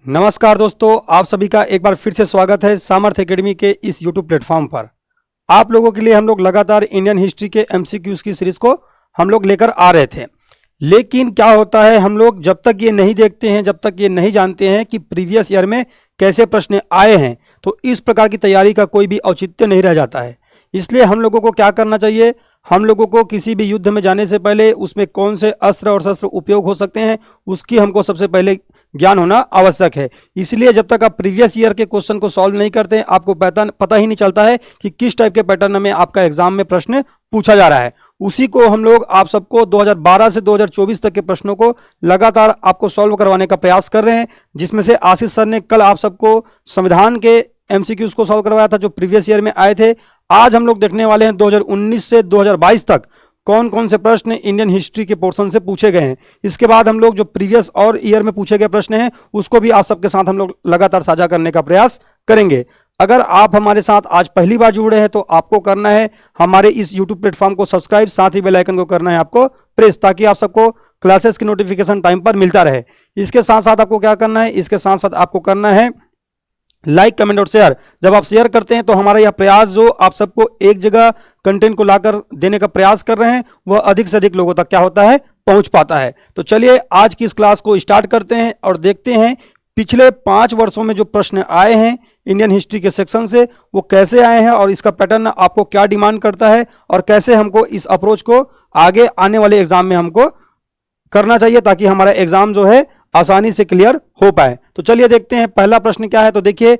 नमस्कार दोस्तों, आप सभी का एक बार फिर से स्वागत है सामर्थ्य एकेडमी के इस यूट्यूब प्लेटफॉर्म पर। आप लोगों के लिए हम लोग लगातार इंडियन हिस्ट्री के एमसीक्यूज की सीरीज को हम लोग लेकर आ रहे थे। लेकिन क्या होता है, हम लोग जब तक ये नहीं देखते हैं, जब तक ये नहीं जानते हैं कि प्रीवियस ईयर में कैसे प्रश्न आए हैं, तो इस प्रकार की तैयारी का कोई भी औचित्य नहीं रह जाता है। इसलिए हम लोगों को क्या करना चाहिए, हम लोगों को किसी भी युद्ध में जाने से पहले उसमें कौन से अस्त्र और शस्त्र उपयोग हो सकते हैं, उसकी हमको सबसे पहले ज्ञान होना आवश्यक है। इसलिए जब तक आप प्रीवियस ईयर के क्वेश्चन को सॉल्व नहीं करते हैं, आपको पता ही नहीं चलता है कि किस टाइप के पैटर्न में आपका एग्जाम में प्रश्न पूछा जा रहा है। उसी को हम लोग आप सबको 2012 से 2024 तक के प्रश्नों को लगातार आपको सॉल्व करवाने का प्रयास कर रहे हैं, जिसमें से आशीष सर ने कल आप सबको संविधान के एमसीक्यूज को सॉल्व करवाया था जो प्रीवियस ईयर में आए थे। आज हम लोग देखने वाले हैं 2019 से 2022 तक कौन कौन से प्रश्न इंडियन हिस्ट्री के पोर्शन से पूछे गए हैं। इसके बाद हम लोग जो प्रीवियस और ईयर में पूछे गए प्रश्न हैं उसको भी आप सबके साथ हम लोग लगातार साझा करने का प्रयास करेंगे। अगर आप हमारे साथ आज पहली बार जुड़े हैं तो आपको करना है हमारे इस YouTube प्लेटफॉर्म को सब्सक्राइब, साथ ही बेल आइकन को करना है आपको प्रेस, ताकि आप सबको क्लासेस की नोटिफिकेशन टाइम पर मिलता रहे। इसके साथ साथ आपको क्या करना है, इसके साथ साथ आपको करना है लाइक, कमेंट और शेयर। जब आप शेयर करते हैं तो हमारा यह प्रयास जो आप सबको एक जगह कंटेंट को लाकर देने का प्रयास कर रहे हैं वह अधिक से अधिक लोगों तक क्या होता है, पहुंच पाता है। तो चलिए आज की इस क्लास को स्टार्ट करते हैं और देखते हैं पिछले 5 वर्षों में जो प्रश्न आए हैं इंडियन हिस्ट्री के सेक्शन से वो कैसे आए हैं और इसका पैटर्न आपको क्या डिमांड करता है और कैसे हमको इस अप्रोच को आगे आने वाले एग्जाम में हमको करना चाहिए, ताकि हमारा एग्जाम जो है आसानी से क्लियर हो पाए। तो चलिए देखते हैं पहला प्रश्न क्या है। तो देखिए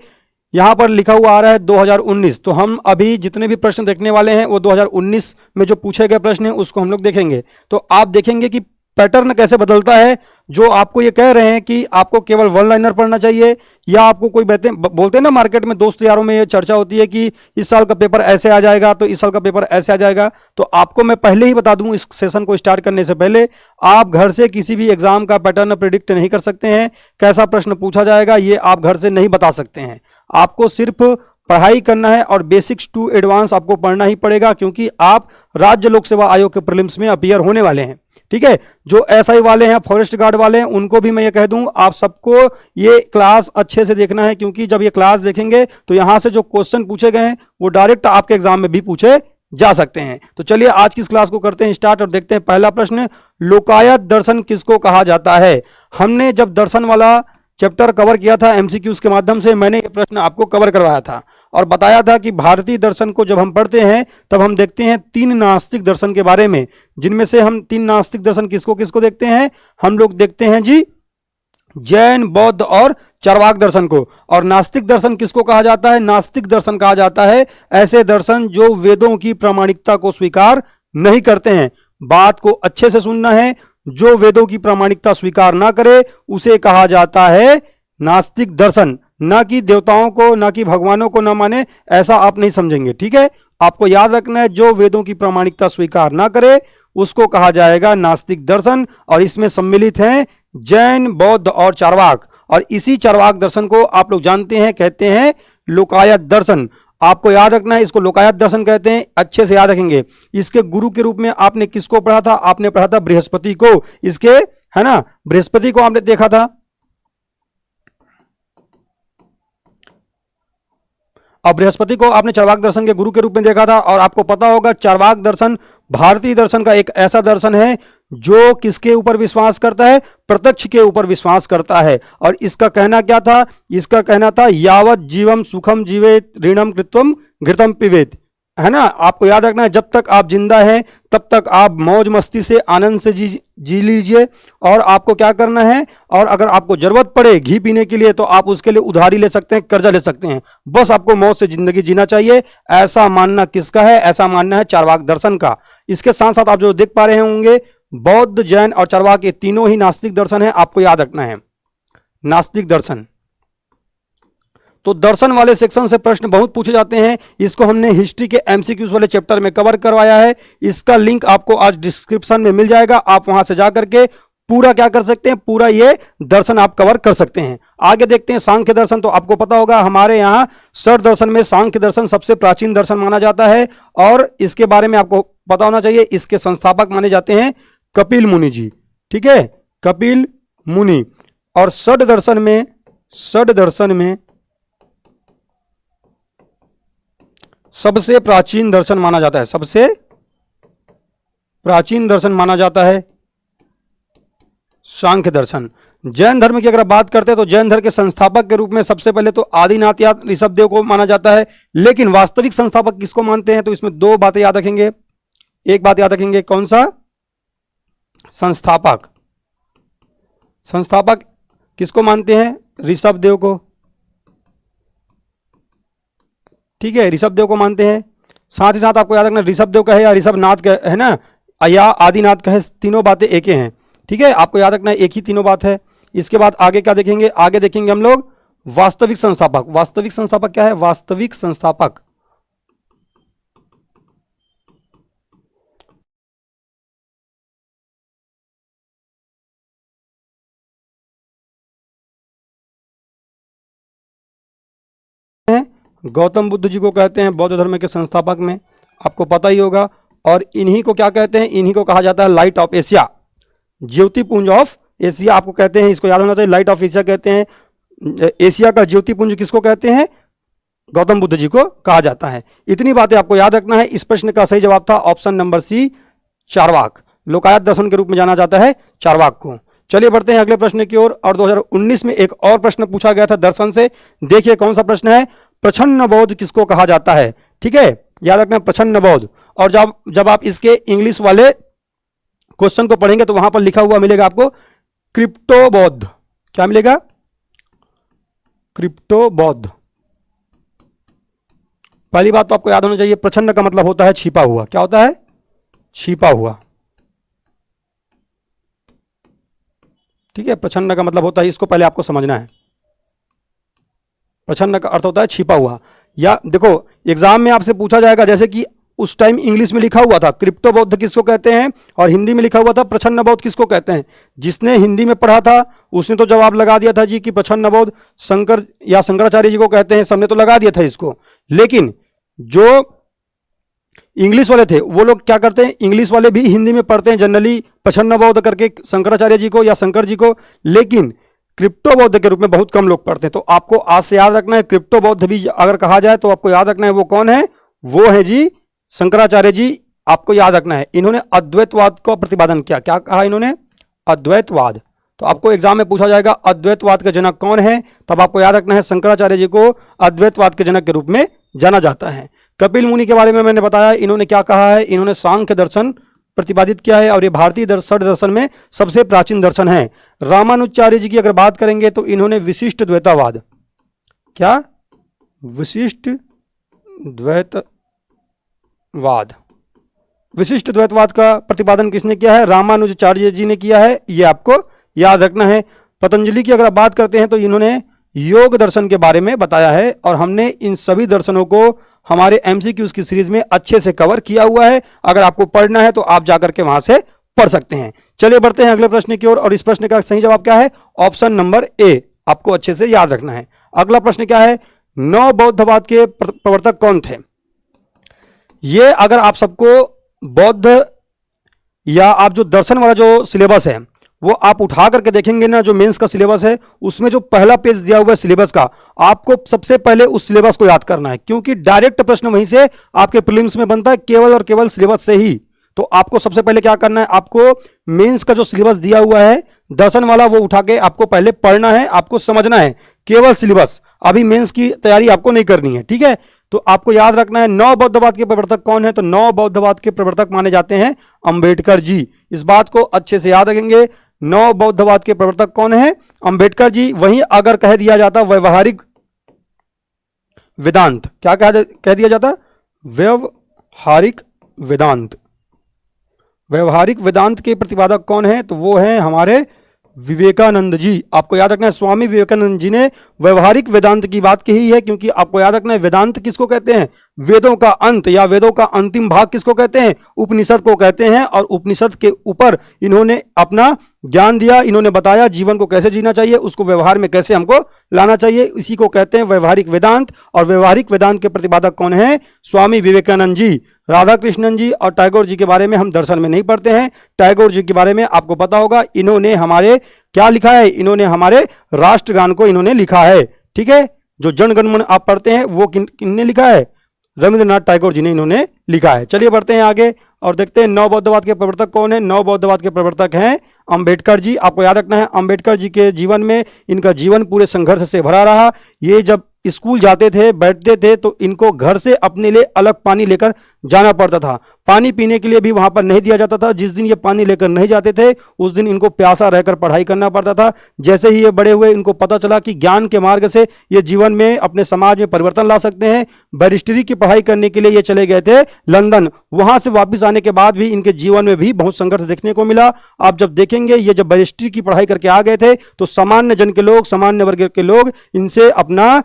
यहां पर लिखा हुआ आ रहा है 2019। तो हम अभी जितने भी प्रश्न देखने वाले हैं वो 2019 में जो पूछे गए प्रश्न हैं उसको हम लोग देखेंगे। तो आप देखेंगे कि पैटर्न कैसे बदलता है। जो आपको ये कह रहे हैं कि आपको केवल वन लाइनर पढ़ना चाहिए, या आपको कोई बोलते हैं ना मार्केट में दोस्त यारों में ये चर्चा होती है कि इस साल का पेपर ऐसे आ जाएगा, तो इस साल का पेपर ऐसे आ जाएगा। तो आपको मैं पहले ही बता दूं, इस सेशन को स्टार्ट करने से पहले आप घर से किसी भी एग्जाम का पैटर्न प्रिडिक्ट नहीं कर सकते हैं। कैसा प्रश्न पूछा जाएगा ये आप घर से नहीं बता सकते हैं। आपको सिर्फ पढ़ाई करना है और बेसिक्स टू एडवांस आपको पढ़ना ही पड़ेगा, क्योंकि आप राज्य लोक सेवा आयोग के प्रीलिम्स में अपीयर होने वाले हैं। ठीक है, जो एसआई वाले हैं, फॉरेस्ट गार्ड वाले हैं, उनको भी मैं ये कह दूं आप सबको ये क्लास अच्छे से देखना है, क्योंकि जब ये क्लास देखेंगे तो यहां से जो क्वेश्चन पूछे गए हैं वो डायरेक्ट आपके एग्जाम में भी पूछे जा सकते हैं। तो चलिए आज की इस क्लास को करते हैं स्टार्ट और देखते हैं पहला प्रश्न, लोकायत दर्शन किसको कहा जाता है। हमने जब दर्शन वाला चैप्टर कवर किया था एमसीक्यूज के माध्यम से, मैंने ये प्रश्न आपको कवर करवाया था और बताया था कि भारतीय दर्शन को जब हम पढ़ते हैं तब हम देखते हैं 3 नास्तिक दर्शन के बारे में, जिनमें से हम 3 नास्तिक दर्शन किसको किसको देखते हैं, हम लोग देखते हैं जी जैन, बौद्ध और चार्वाक दर्शन को। और नास्तिक दर्शन किसको कहा जाता है, नास्तिक दर्शन कहा जाता है ऐसे दर्शन जो वेदों की प्रामाणिकता को स्वीकार नहीं करते हैं। बात को अच्छे से सुनना है, जो वेदों की प्रामाणिकता स्वीकार ना करे उसे कहा जाता है नास्तिक दर्शन। ना कि देवताओं को, ना कि भगवानों को ना माने, ऐसा आप नहीं समझेंगे। ठीक है, आपको याद रखना है जो वेदों की प्रामाणिकता स्वीकार ना करे उसको कहा जाएगा नास्तिक दर्शन। और इसमें सम्मिलित हैं जैन, बौद्ध और चार्वाक। और इसी चार्वाक दर्शन को आप लोग जानते हैं, कहते हैं लोकायत दर्शन। आपको याद रखना है, इसको लोकायत दर्शन कहते हैं, अच्छे से याद रखेंगे। इसके गुरु के रूप में आपने किसको पढ़ा था, आपने पढ़ा था बृहस्पति को। इसके है ना, बृहस्पति को आपने देखा था। और बृहस्पति को आपने चार्वाक दर्शन के गुरु के रूप में देखा था। और आपको पता होगा चार्वाक दर्शन भारतीय दर्शन का एक ऐसा दर्शन है जो किसके ऊपर विश्वास करता है, प्रत्यक्ष के ऊपर विश्वास करता है। और इसका कहना क्या था, इसका कहना था यावत जीवम सुखम जीवेत ऋणम कृत्वम घृतम पिबेत, है ना। आपको याद रखना है जब तक आप जिंदा हैं तब तक आप मौज मस्ती से आनंद से जी लीजिए। और आपको क्या करना है, और अगर आपको जरूरत पड़े घी पीने के लिए तो आप उसके लिए उधारी ले सकते हैं, कर्जा ले सकते हैं। बस आपको मौज से जिंदगी जीना चाहिए, ऐसा मानना किसका है, ऐसा मानना है चार्वाक दर्शन का। इसके साथ साथ आप जो देख पा रहे होंगे बौद्ध, जैन और चार्वाक ये तीनों ही नास्तिक दर्शन है, आपको याद रखना है नास्तिक दर्शन। तो दर्शन वाले सेक्शन से प्रश्न बहुत पूछे जाते हैं। इसको हमने हिस्ट्री के एमसीक्यूज वाले चैप्टर में कवर करवाया है। इसका लिंक आपको आज डिस्क्रिप्शन में मिल जाएगा, आप वहां से जाकर के पूरा क्या कर सकते हैं, पूरा ये दर्शन आप कवर कर सकते हैं। आगे देखते हैं सांख्य दर्शन। तो आपको पता होगा हमारे यहाँ षट दर्शन में सांख्य दर्शन सबसे प्राचीन दर्शन माना जाता है और इसके बारे में आपको पता होना चाहिए। इसके संस्थापक माने जाते हैं कपिल मुनि जी। ठीक है, कपिल मुनि। और षट दर्शन में षड दर्शन में सबसे प्राचीन दर्शन माना जाता है, सबसे प्राचीन दर्शन माना जाता है सांख्य दर्शन। जैन धर्म की अगर बात करते हैं तो जैन धर्म के संस्थापक के रूप में सबसे पहले तो आदिनाथ या ऋषभदेव को माना जाता है, लेकिन वास्तविक संस्थापक किसको मानते हैं? तो इसमें दो बातें याद रखेंगे। एक बात याद रखेंगे, कौन सा? संस्थापक। संस्थापक किसको मानते हैं? ऋषभदेव को। ठीक है, ऋषभदेव को मानते हैं। साथ ही साथ आपको याद रखना ऋषभदेव का है या ऋषभनाथ का है ना, या आदिनाथ का है, तीनों बातें एक ही हैं। ठीक है, आपको याद रखना है एक ही तीनों बात है। इसके बाद आगे क्या देखेंगे? आगे देखेंगे हम लोग वास्तविक संस्थापक। वास्तविक संस्थापक क्या है? वास्तविक संस्थापक गौतम बुद्ध जी को कहते हैं बौद्ध धर्म के संस्थापक में, आपको पता ही होगा। और इन्हीं को क्या कहते हैं? इन्हीं को कहा जाता है लाइट ऑफ एशिया, ज्योतिपुंज ऑफ एशिया आपको कहते हैं। इसको याद होना चाहिए, लाइट ऑफ एशिया कहते हैं। एशिया का ज्योतिपुंज किसको कहते हैं? गौतम बुद्ध जी को कहा जाता है। इतनी बातें आपको याद रखना है। इस प्रश्न का सही जवाब था ऑप्शन नंबर सी, चारवाक। लोकायत दर्शन के रूप में जाना जाता है चारवाक को। चलिए बढ़ते हैं अगले प्रश्न की ओर। और 2019 में एक और प्रश्न पूछा गया था दर्शन से। देखिए कौन सा प्रश्न है? प्रछन्न बौद्ध किसको कहा जाता है? ठीक है, याद रखना प्रछन्न बौद्ध। और जब आप इसके इंग्लिश वाले क्वेश्चन को पढ़ेंगे तो वहां पर लिखा हुआ मिलेगा आपको क्रिप्टो बौद्ध। क्या मिलेगा? क्रिप्टो बौद्ध। पहली बात तो आपको याद होना चाहिए, प्रछन्न का मतलब होता है छिपा हुआ। क्या होता है? छिपा हुआ। ठीक है, प्रछन्न का मतलब होता है, इसको पहले आपको समझना है। प्रछन्न का अर्थ होता है छिपा हुआ। या देखो एग्जाम में आपसे पूछा जाएगा, जैसे कि उस टाइम इंग्लिश में लिखा हुआ था क्रिप्टो बौद्ध किसको कहते हैं, और हिंदी में लिखा हुआ था प्रछन्न बौद्ध किसको कहते हैं। जिसने हिंदी में पढ़ा था उसने तो जवाब लगा दिया था जी कि प्रछन्न बौद्ध शंकर या शंकराचार्य जी को कहते हैं, सबने तो लगा दिया था इसको। लेकिन जो इंग्लिश वाले थे वो लोग क्या करते हैं, इंग्लिश वाले भी हिंदी में पढ़ते हैं जनरली प्रछन्न बौद्ध करके शंकराचार्य जी को या शंकर जी को, लेकिन क्रिप्टो बौद्ध के रूप में बहुत कम लोग पढ़ते हैं। तो आपको आज से याद रखना है, क्रिप्टो बौद्ध भी अगर कहा जाए तो आपको याद रखना है वो कौन है? वो है जी शंकराचार्य जी। आपको याद रखना है इन्होंने अद्वैतवाद का प्रतिपादन किया। क्या कहा इन्होंने? अद्वैतवाद। तो आपको एग्जाम में पूछा जाएगा अद्वैतवाद के जनक कौन है, तब आपको याद रखना है शंकराचार्य जी को अद्वैतवाद के जनक के रूप में जाना जाता है। कपिल मुनि के बारे में मैंने बताया, इन्होंने क्या कहा है? इन्होंने सांख्य दर्शन प्रतिपादित किया है और ये भारतीय दर्शन में सबसे प्राचीन दर्शन है। रामानुजाचार्य जी की अगर बात करेंगे तो इन्होंने विशिष्ट द्वैतवाद, क्या? विशिष्ट द्वैतवाद। विशिष्ट द्वैतवाद का प्रतिपादन किसने किया है? रामानुजाचार्य जी ने किया है, ये आपको याद रखना है। पतंजलि की अगर बात करते हैं तो इन्होंने योग दर्शन के बारे में बताया है, और हमने इन सभी दर्शनों को हमारे एमसीक्यूज की सीरीज में अच्छे से कवर किया हुआ है। अगर आपको पढ़ना है तो आप जाकर के वहां से पढ़ सकते हैं। चलिए बढ़ते हैं अगले प्रश्न की ओर, और इस प्रश्न का सही जवाब क्या है? ऑप्शन नंबर ए आपको अच्छे से याद रखना है। अगला प्रश्न क्या है? नव बौद्धवाद के प्रवर्तक कौन थे? ये अगर आप सबको बौद्ध या आप जो दर्शन वाला जो सिलेबस है वो आप उठा करके देखेंगे ना, जो मेंस का सिलेबस है उसमें जो पहला पेज दिया हुआ है सिलेबस का, आपको सबसे पहले उस सिलेबस को याद करना है, क्योंकि डायरेक्ट प्रश्न वहीं से आपके प्रीलिम्स में बनता है, केवल और केवल सिलेबस से ही। तो आपको सबसे पहले क्या करना है? आपको मेंस का जो सिलेबस दिया हुआ है दर्शन वाला वो उठा के आपको पहले पढ़ना है, आपको समझना है केवल सिलेबस। अभी मेंस की तैयारी आपको नहीं करनी है, ठीक है। तो आपको याद रखना है नव बौद्धवाद के प्रवर्तक कौन है? तो नव बौद्धवाद के प्रवर्तक माने जाते हैं अंबेडकर जी। इस बात को अच्छे से याद रखेंगे, नव बौद्धवाद के प्रवर्तक कौन है? अंबेडकर जी। वहीं अगर कह दिया जाता व्यवहारिक वेदांत, क्या कह दिया जाता? व्यवहारिक वेदांत। व्यवहारिक वेदांत के प्रतिपादक कौन है? तो वो है हमारे विवेकानंद जी। आपको याद रखना है स्वामी विवेकानंद जी ने व्यवहारिक वेदांत की बात कही है, क्योंकि आपको याद रखना है वेदांत किसको कहते हैं? वेदों का अंत या वेदों का अंतिम भाग किसको कहते हैं? उपनिषद को कहते हैं। और उपनिषद के ऊपर इन्होंने अपना ज्ञान दिया, इन्होंने बताया जीवन को कैसे जीना चाहिए, उसको व्यवहार में कैसे हमको लाना चाहिए। इसी को कहते हैं व्यवहारिक वेदांत। और व्यवहारिक वेदांत के प्रतिपादक कौन है? स्वामी विवेकानंद जी, राधा कृष्णन जी और टैगोर जी के बारे में हम दर्शन में नहीं पढ़ते हैं। टैगोर जी के बारे में आपको पता होगा, इन्होंने हमारे क्या लिखा है? इन्होंने हमारे राष्ट्रगान को इन्होंने लिखा है। ठीक है, जो जन गण मन आप पढ़ते हैं वो किन्ने लिखा है? रविंद्रनाथ टैगोर जी ने इन्होंने लिखा है। चलिए बढ़ते हैं आगे और देखते हैं नवबौद्धवाद के प्रवर्तक कौन है। नवबौद्धवाद के प्रवर्तक हैं अंबेडकर जी। आपको याद रखना है, अंबेडकर जी के जीवन में इनका जीवन पूरे संघर्ष से भरा रहा। ये जब स्कूल जाते थे, बैठते थे, तो इनको घर से अपने लिए अलग पानी लेकर जाना पड़ता था। पानी पीने के लिए भी वहां पर नहीं दिया जाता था। जिस दिन ये पानी लेकर नहीं जाते थे उस दिन इनको प्यासा रहकर पढ़ाई करना पड़ता था। जैसे ही ये बड़े हुए इनको पता चला कि ज्ञान के मार्ग से ये जीवन में अपने समाज में परिवर्तन ला सकते हैं। बैरिस्टरी की पढ़ाई करने के लिए ये चले गए थे लंदन। वहां से वापस आने के बाद भी इनके जीवन में भी बहुत संघर्ष देखने को मिला। आप जब देखेंगे ये जब बैरिस्टरी की पढ़ाई करके आ गए थे तो सामान्य जन के लोग, सामान्य वर्ग के लोग इनसे अपना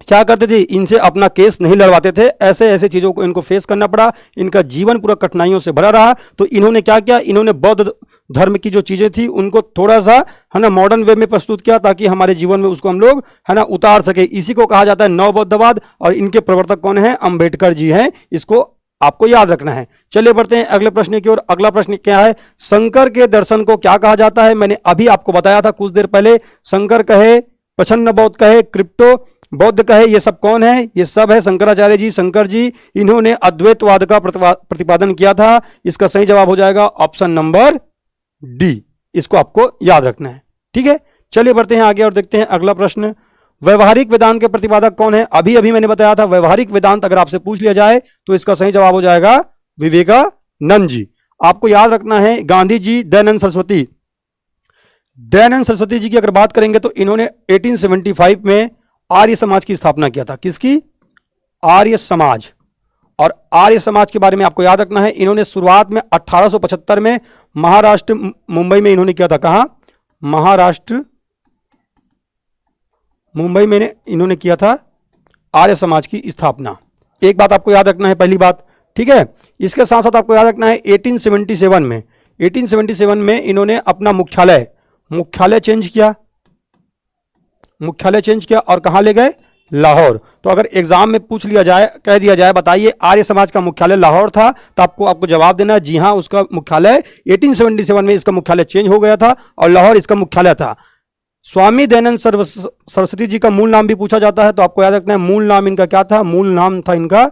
क्या करते थे? इनसे अपना केस नहीं लड़वाते थे। ऐसे ऐसे चीजों को इनको फेस करना पड़ा। इनका जीवन पूरा कठिनाइयों से भरा रहा। तो इन्होंने क्या किया? इन्होंने बौद्ध धर्म की जो चीजें थी उनको थोड़ा सा है ना मॉडर्न वे में प्रस्तुत किया ताकि हमारे जीवन में उसको हम लोग है ना उतार सके। इसी को कहा जाता है नवबौद्धवाद। और इनके प्रवर्तक कौन है? अंबेडकर जी हैं। इसको आपको याद रखना है। चलिए बढ़ते हैं अगले प्रश्न की ओर। अगला प्रश्न क्या है? शंकर के दर्शन को क्या कहा जाता है? मैंने अभी आपको बताया था कुछ देर पहले। शंकर कहे, प्रछन्न बौद्ध कहे, क्रिप्टो बौद्ध कहे, ये सब कौन है? ये सब है शंकराचार्य जी। शंकर जी इन्होंने अद्वैतवाद का प्रतिपादन किया था। इसका सही जवाब हो जाएगा ऑप्शन नंबर डी। इसको आपको याद रखना है। ठीक है, चलिए बढ़ते हैं आगे और देखते हैं अगला प्रश्न। व्यवहारिक वेदांत के प्रतिपादक कौन है? अभी अभी मैंने बताया था व्यवहारिक वेदांत अगर आपसे पूछ लिया जाए तो इसका सही जवाब हो जाएगा विवेकानंद जी। आपको याद रखना है गांधी जी, दयानंद सरस्वती। दयानंद सरस्वती जी की अगर बात करेंगे तो इन्होंने 1875 में आर्य समाज की स्थापना किया था। किसकी? आर्य समाज। और आर्य समाज के बारे में आपको याद रखना है, इन्होंने शुरुआत में 1875 में महाराष्ट्र मुंबई में इन्होंने किया था। कहां? महाराष्ट्र मुंबई में इन्होंने किया था आर्य समाज की स्थापना। एक बात आपको याद रखना है, पहली बात। ठीक है, इसके साथ साथ आपको याद रखना है 1877 में इन्होंने अपना मुख्यालय चेंज किया। और कहां ले गए? लाहौर। तो अगर एग्जाम में पूछ लिया जाए, कह दिया जाए बताइए आर्य समाज का मुख्यालय लाहौर था, तो आपको जवाब देना जी हां, उसका मुख्यालय 1877 में इसका मुख्यालय चेंज हो गया था और लाहौर इसका मुख्यालय था। स्वामी दयानंद सरस्वती जी का मूल नाम भी पूछा जाता है, तो आपको याद रखना है मूल नाम इनका क्या था? मूल नाम था इनका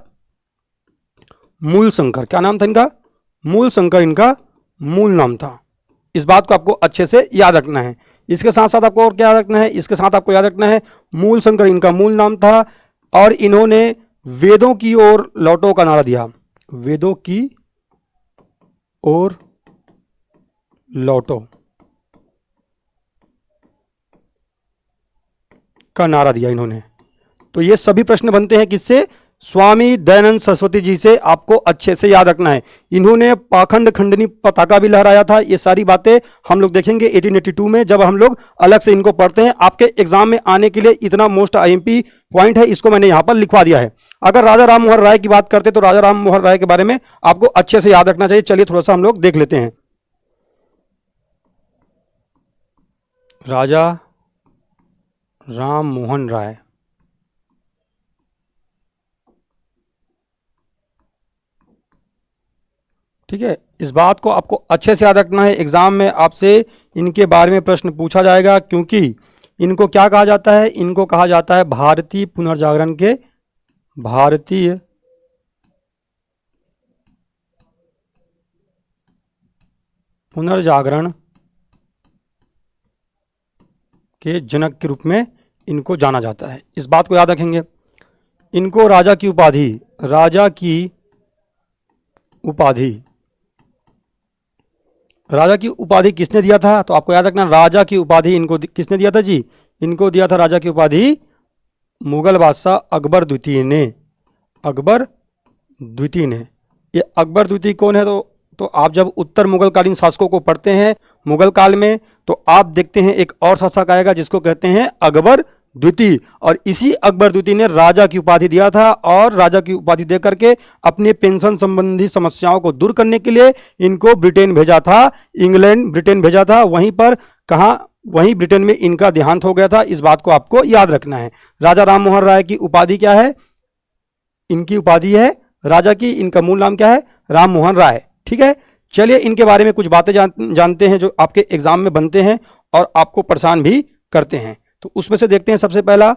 मूल शंकर। क्या नाम था इनका? मूल शंकर इनका मूल नाम था। इस बात को आपको अच्छे से याद रखना है। इसके साथ साथ आपको और क्या याद रखना है? इसके साथ आपको याद रखना है मूल शंकर इनका मूल नाम था। और इन्होंने वेदों की ओर लौटो का नारा दिया। वेदों की ओर लौटो का नारा दिया इन्होंने। तो ये सभी प्रश्न बनते हैं किससे? स्वामी दयानंद सरस्वती जी से। आपको अच्छे से याद रखना है। इन्होंने पाखंड खंडनी पताका भी लहराया था। ये सारी बातें हम लोग देखेंगे 1882 में जब हम लोग अलग से इनको पढ़ते हैं। आपके एग्जाम में आने के लिए इतना मोस्ट आईएमपी पॉइंट है, इसको मैंने यहां पर लिखवा दिया है। अगर राजा राम मोहन राय की बात करते तो राजा राम मोहन राय के बारे में आपको अच्छे से याद रखना चाहिए। चलिए थोड़ा सा हम लोग देख लेते हैं। राजा राम मोहन राय, ठीक है, इस बात को आपको अच्छे से याद रखना है। एग्जाम में आपसे इनके बारे में प्रश्न पूछा जाएगा, क्योंकि इनको क्या कहा जाता है? इनको कहा जाता है भारतीय पुनर्जागरण के जनक के रूप में इनको जाना जाता है। इस बात को याद रखेंगे। इनको राजा की उपाधि किसने दिया था? तो आपको याद रखना, राजा की उपाधि इनको किसने दिया था जी? इनको दिया था राजा की उपाधि मुगल बादशाह अकबर द्वितीय ने। ये अकबर द्वितीय कौन है? तो आप जब उत्तर मुगलकालीन शासकों को पढ़ते हैं मुगल काल में, तो आप देखते हैं एक और शासक आएगा जिसको कहते हैं अकबर द्वितीय, और इसी अकबर द्वितीय ने राजा की उपाधि दिया था, और राजा की उपाधि दे करके अपने पेंशन संबंधी समस्याओं को दूर करने के लिए इनको ब्रिटेन भेजा था, इंग्लैंड ब्रिटेन भेजा था। वहीं पर कहाँ, वहीं ब्रिटेन में इनका देहांत हो गया था। इस बात को आपको याद रखना है। राजा राम मोहन राय की उपाधि क्या है? इनकी उपाधि है राजा की, इनका मूल नाम क्या है? राम मोहन राय। ठीक है, चलिए इनके बारे में कुछ बातें जानते हैं जो आपके एग्जाम में बनते हैं और आपको परेशान भी करते हैं। तो उसमें से देखते हैं सबसे पहला,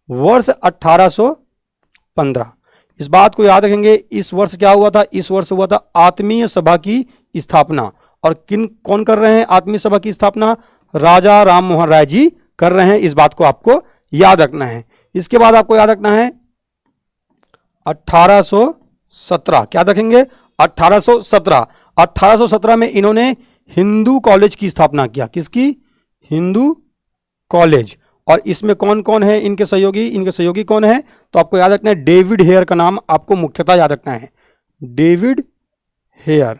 वर्ष 1815। इस बात को याद रखेंगे। इस वर्ष क्या हुआ था? इस वर्ष हुआ था आत्मीय सभा की स्थापना। और कौन कर रहे हैं आत्मीय सभा की स्थापना? राजा राम मोहन राय जी कर रहे हैं। इस बात को आपको याद रखना है। इसके बाद आपको याद रखना है 1817। क्या रखेंगे? 1817। 1817 में इन्होंने हिंदू कॉलेज की स्थापना किया। किसकी? हिंदू कॉलेज। और इसमें कौन कौन है इनके सहयोगी? इनके सहयोगी कौन है? तो आपको याद रखना है डेविड हेयर का नाम आपको मुख्यतः याद रखना है। David Hare.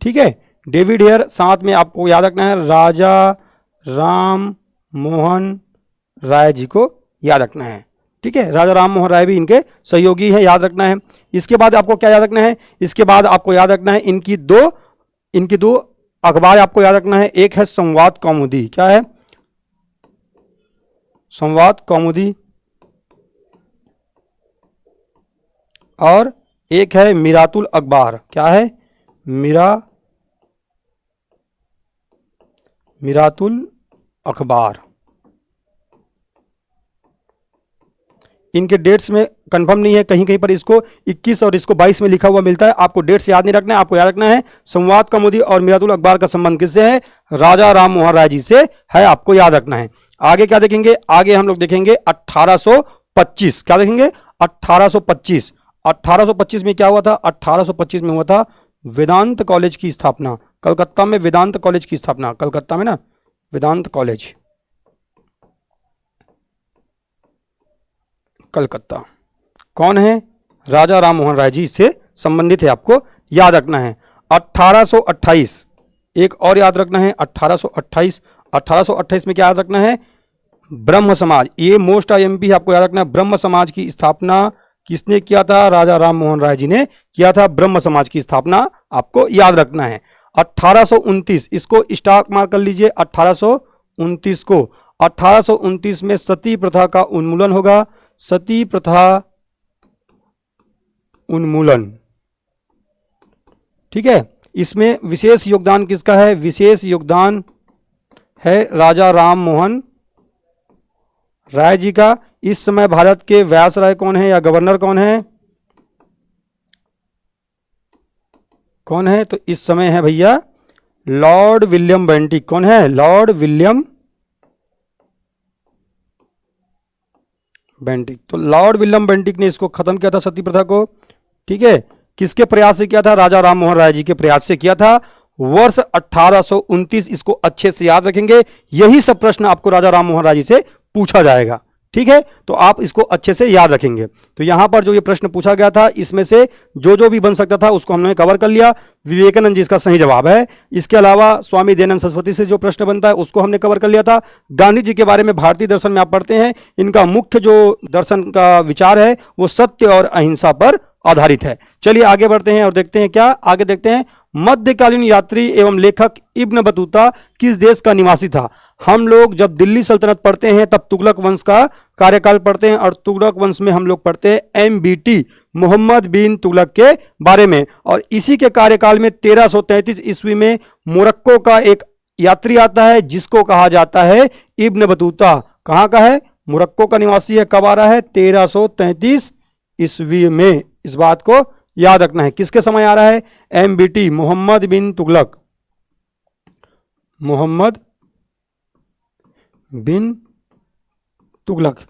ठीक है, डेविड हेयर। साथ में आपको याद रखना है राजा राम मोहन राय जी को याद रखना है। ठीक है, राजा राम मोहन राय भी इनके सहयोगी हैं, याद रखना है। इसके बाद आपको क्या याद रखना है? इसके बाद आपको याद रखना है इनकी दो अखबार आपको याद रखना है। एक है संवाद कौमुदी। क्या है? संवाद कौमुदी। और एक है मिरातुल अखबार। क्या है? मिरातुल अखबार। इनके डेट्स में कंफर्म नहीं है, कहीं कहीं पर इसको 21 और इसको 22 में लिखा हुआ मिलता है। आपको डेट्स याद नहीं रखना है। आपको याद रखना है संवाद कौमुदी और मिरातुल अखबार का संबंध किससे है? राजा राम मोहन राय जी से है। आपको याद रखना है। आगे क्या देखेंगे? आगे हम लोग देखेंगे 1825। क्या देखेंगे? 1825। 1825 में क्या हुआ था? 1825 में हुआ था वेदांत कॉलेज की स्थापना। कलकत्ता में वेदांत कॉलेज की स्थापना। कलकत्ता में ना वेदांत कॉलेज, कलकत्ता। कौन है? राजा राम मोहन राय जी इससे संबंधित है। आपको याद रखना है। 1828 एक और याद रखना है। 1828। 1828 में क्या याद रखना है? ब्रह्म समाज। ये मोस्ट आईएमपी आपको याद रखना है। ब्रह्म समाज की स्थापना किसने किया था? राजा राम मोहन राय जी ने किया था। ब्रह्म समाज की स्थापना आपको याद रखना है। 1829 इसको स्टार्क मार्क कर लीजिए। 1829 को 1829 में सती प्रथा का उन्मूलन होगा। सती प्रथा उन्मूलन। ठीक है, इसमें विशेष योगदान किसका है? विशेष योगदान है राजा राम मोहन राय जी का। इस समय भारत के वायसराय कौन है या गवर्नर कौन है? कौन है? तो इस समय है भैया लॉर्ड विलियम बेंटिक। कौन है? Lord William Bentinck. तो लॉर्ड विलियम बेंटिक ने इसको खत्म किया था, सती प्रथा को। ठीक है, किसके प्रयास से किया था? राजा राम मोहन राय जी के प्रयास से किया था। वर्ष 1829 इसको अच्छे से याद रखेंगे। यही सब प्रश्न आपको राजा राम मोहन राय जी से पूछा जाएगा। ठीक है, तो आप इसको अच्छे से याद रखेंगे। तो यहां पर जो ये प्रश्न पूछा गया था इसमें से जो भी बन सकता था उसको हमने कवर कर लिया। विवेकानंद जी इसका सही जवाब है। इसके अलावा स्वामी दयानंद सरस्वती से जो प्रश्न बनता है उसको हमने कवर कर लिया था। गांधी जी के बारे में भारतीय दर्शन में आप पढ़ते हैं, इनका मुख्य जो दर्शन का विचार है वो सत्य और अहिंसा पर आधारित है। चलिए आगे बढ़ते हैं और देखते हैं क्या आगे देखते हैं। मध्यकालीन यात्री एवं लेखक इब्न बतूता किस देश का निवासी था? हम लोग जब दिल्ली सल्तनत पढ़ते हैं तब तुगलक वंश का कार्यकाल पढ़ते हैं, और तुगलक वंश में हम लोग पढ़ते हैं MBT मोहम्मद बिन तुगलक के बारे में। और इसी के कार्यकाल में 1333 ईस्वी में मोरक्को का एक यात्री आता है जिसको कहा जाता है इब्न बतूता। कहाँ का है? मोरक्को का निवासी है। कब आ रहा है? 1333 ईस्वी में। इस बात को याद रखना है। किसके समय आ रहा है? MBT मोहम्मद बिन तुगलक। मोहम्मद बिन तुगलक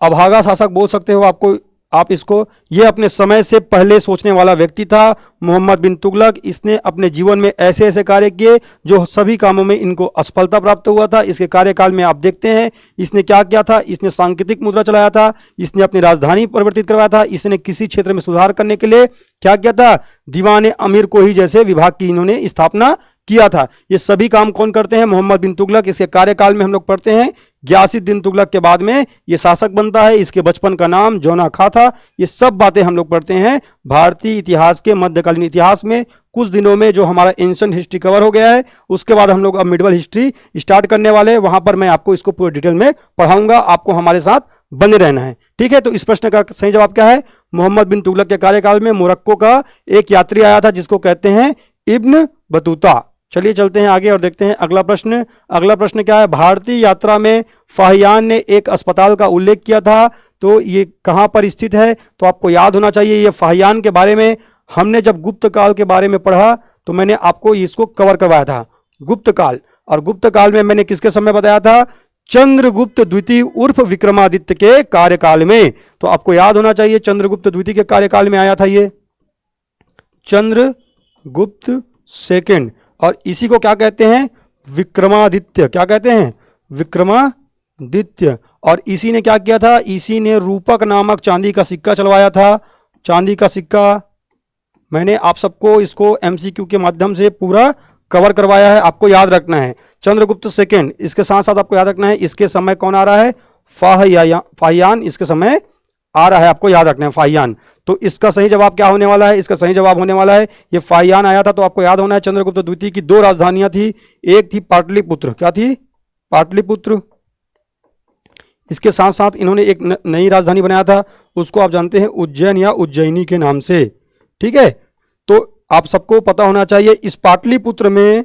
अभागा शासक बोल सकते हो आपको, आप इसको। ये अपने समय से पहले सोचने वाला व्यक्ति था मोहम्मद बिन तुगलक। इसने अपने जीवन में ऐसे ऐसे कार्य किए जो सभी कामों में इनको असफलता प्राप्त हुआ था। इसके कार्यकाल में आप देखते हैं इसने क्या किया था। इसने सांकेतिक मुद्रा चलाया था, इसने अपनी राजधानी परिवर्तित करवाया था, इसने किसी क्षेत्र में सुधार करने के लिए क्या किया था? दीवाने अमीर को ही जैसे विभाग की इन्होंने स्थापना किया था। ये सभी काम कौन करते हैं? मोहम्मद बिन तुगलक। इसके कार्यकाल में हम लोग पढ़ते हैं गियासुद्दीन तुगलक के बाद में ये शासक बनता है। इसके बचपन का नाम जौना खां था। ये सब बातें हम लोग पढ़ते हैं भारतीय इतिहास के मध्यकालीन इतिहास में। कुछ दिनों में जो हमारा एंशिएंट हिस्ट्री कवर हो गया है, उसके बाद हम लोग अब मिडिवल हिस्ट्री स्टार्ट करने वाले हैं। वहां पर मैं आपको इसको पूरी डिटेल में पढ़ाऊंगा, आपको हमारे साथ बने रहना है, ठीक है। तो इस प्रश्न का सही जवाब क्या है? मोहम्मद बिन तुगलक के कार्यकाल में मोरक्को का एक यात्री आया था जिसको कहते हैं इब्न बतूता। चलिए चलते हैं आगे और देखते हैं अगला प्रश्न। अगला प्रश्न क्या है? भारतीय यात्रा में फाहियान ने एक अस्पताल का उल्लेख किया था, तो ये कहां पर स्थित है? तो आपको याद होना चाहिए, ये फाहियान के बारे में हमने जब गुप्त काल के बारे में पढ़ा तो मैंने आपको इसको कवर करवाया था, गुप्त काल। और गुप्त काल में मैंने किसके समय बताया था? चंद्रगुप्त द्वितीय उर्फ विक्रमादित्य के कार्यकाल में। तो आपको याद होना चाहिए चंद्रगुप्त द्वितीय के कार्यकाल में आया था ये चंद्रगुप्त सेकंड। और इसी को क्या कहते हैं? विक्रमादित्य। क्या कहते हैं? विक्रमादित्य। और इसी ने क्या किया था? इसी ने रूपक नामक चांदी का सिक्का चलवाया था। चांदी का सिक्का मैंने आप सबको इसको एमसीक्यू के माध्यम से पूरा कवर करवाया है, आपको याद रखना है। चंद्रगुप्त सेकंड, इसके साथ साथ आपको याद रखना है इसके समय कौन आ रहा है? फाहियान इसके समय आ रहा है, आपको याद रखना है फाहियान। तो इसका सही जवाब क्या होने वाला है? इसका सही जवाब होने वाला है ये फाहियान आया था। तो आपको याद होना है चंद्रगुप्त द्वितीय की दो राजधानियां थी, एक थी पाटलिपुत्र। क्या थी? पाटलिपुत्र। इसके साथ साथ इन्होंने एक नई राजधानी बनाया था, उसको आप जानते हैं उज्जैन या उज्जैनी के नाम से, ठीक है। तो आप सबको पता होना चाहिए इस पाटलिपुत्र में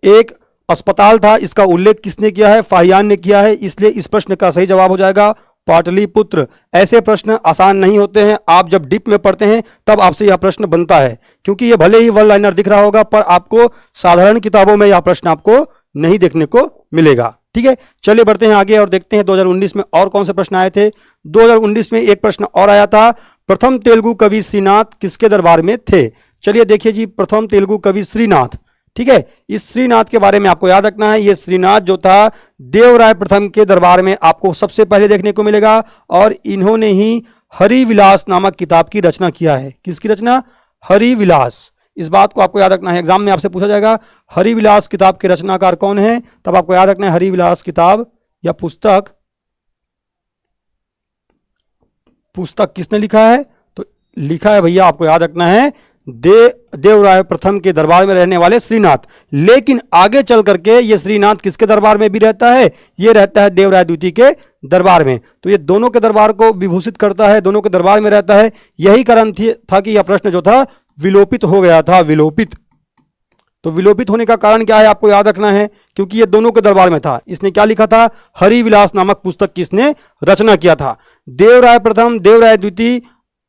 एक अस्पताल था, इसका उल्लेख किसने किया है? फाहियान ने किया है। इसलिए इस प्रश्न का सही जवाब हो जाएगा पाटलिपुत्र। ऐसे प्रश्न आसान नहीं होते हैं, आप जब डीप में पढ़ते हैं तब आपसे यह प्रश्न बनता है, क्योंकि ये भले ही वन लाइनर दिख रहा होगा पर आपको साधारण किताबों में यह प्रश्न आपको नहीं देखने को मिलेगा, ठीक है। चलिए बढ़ते हैं आगे और देखते हैं 2019 में और कौन से प्रश्न आए थे। 2019 में एक प्रश्न और आया था, प्रथम तेलुगु कवि श्रीनाथ किसके दरबार में थे? चलिए देखिए जी, प्रथम तेलुगु कवि श्रीनाथ, ठीक है। इस श्रीनाथ के बारे में आपको याद रखना है, ये श्रीनाथ जो था देवराय प्रथम के दरबार में आपको सबसे पहले देखने को मिलेगा। और इन्होंने ही हरिविलास नामक किताब की रचना किया है। किसकी रचना? हरिविलास। इस बात को आपको याद रखना है, एग्जाम में आपसे पूछा जाएगा हरिविलास किताब के रचनाकार कौन है, तब आपको याद रखना है हरिविलास किताब या पुस्तक किसने लिखा है? तो लिखा है भैया, आपको याद रखना है देवराय प्रथम के दरबार में रहने वाले श्रीनाथ। लेकिन आगे चल करके ये श्रीनाथ किसके दरबार में भी रहता है? ये रहता है देवराय द्वितीय के दरबार में। तो ये दोनों के दरबार को विभूषित करता है, दोनों के दरबार में रहता है। यही कारण था कि यह प्रश्न जो था विलोपित हो गया था, विलोपित। तो विलोपित होने का कारण क्या है आपको याद रखना है, क्योंकि ये दोनों के दरबार में था। इसने क्या लिखा था? हरिविलास नामक पुस्तक की इसने रचना किया था। देवराय प्रथम, देवराय द्वितीय,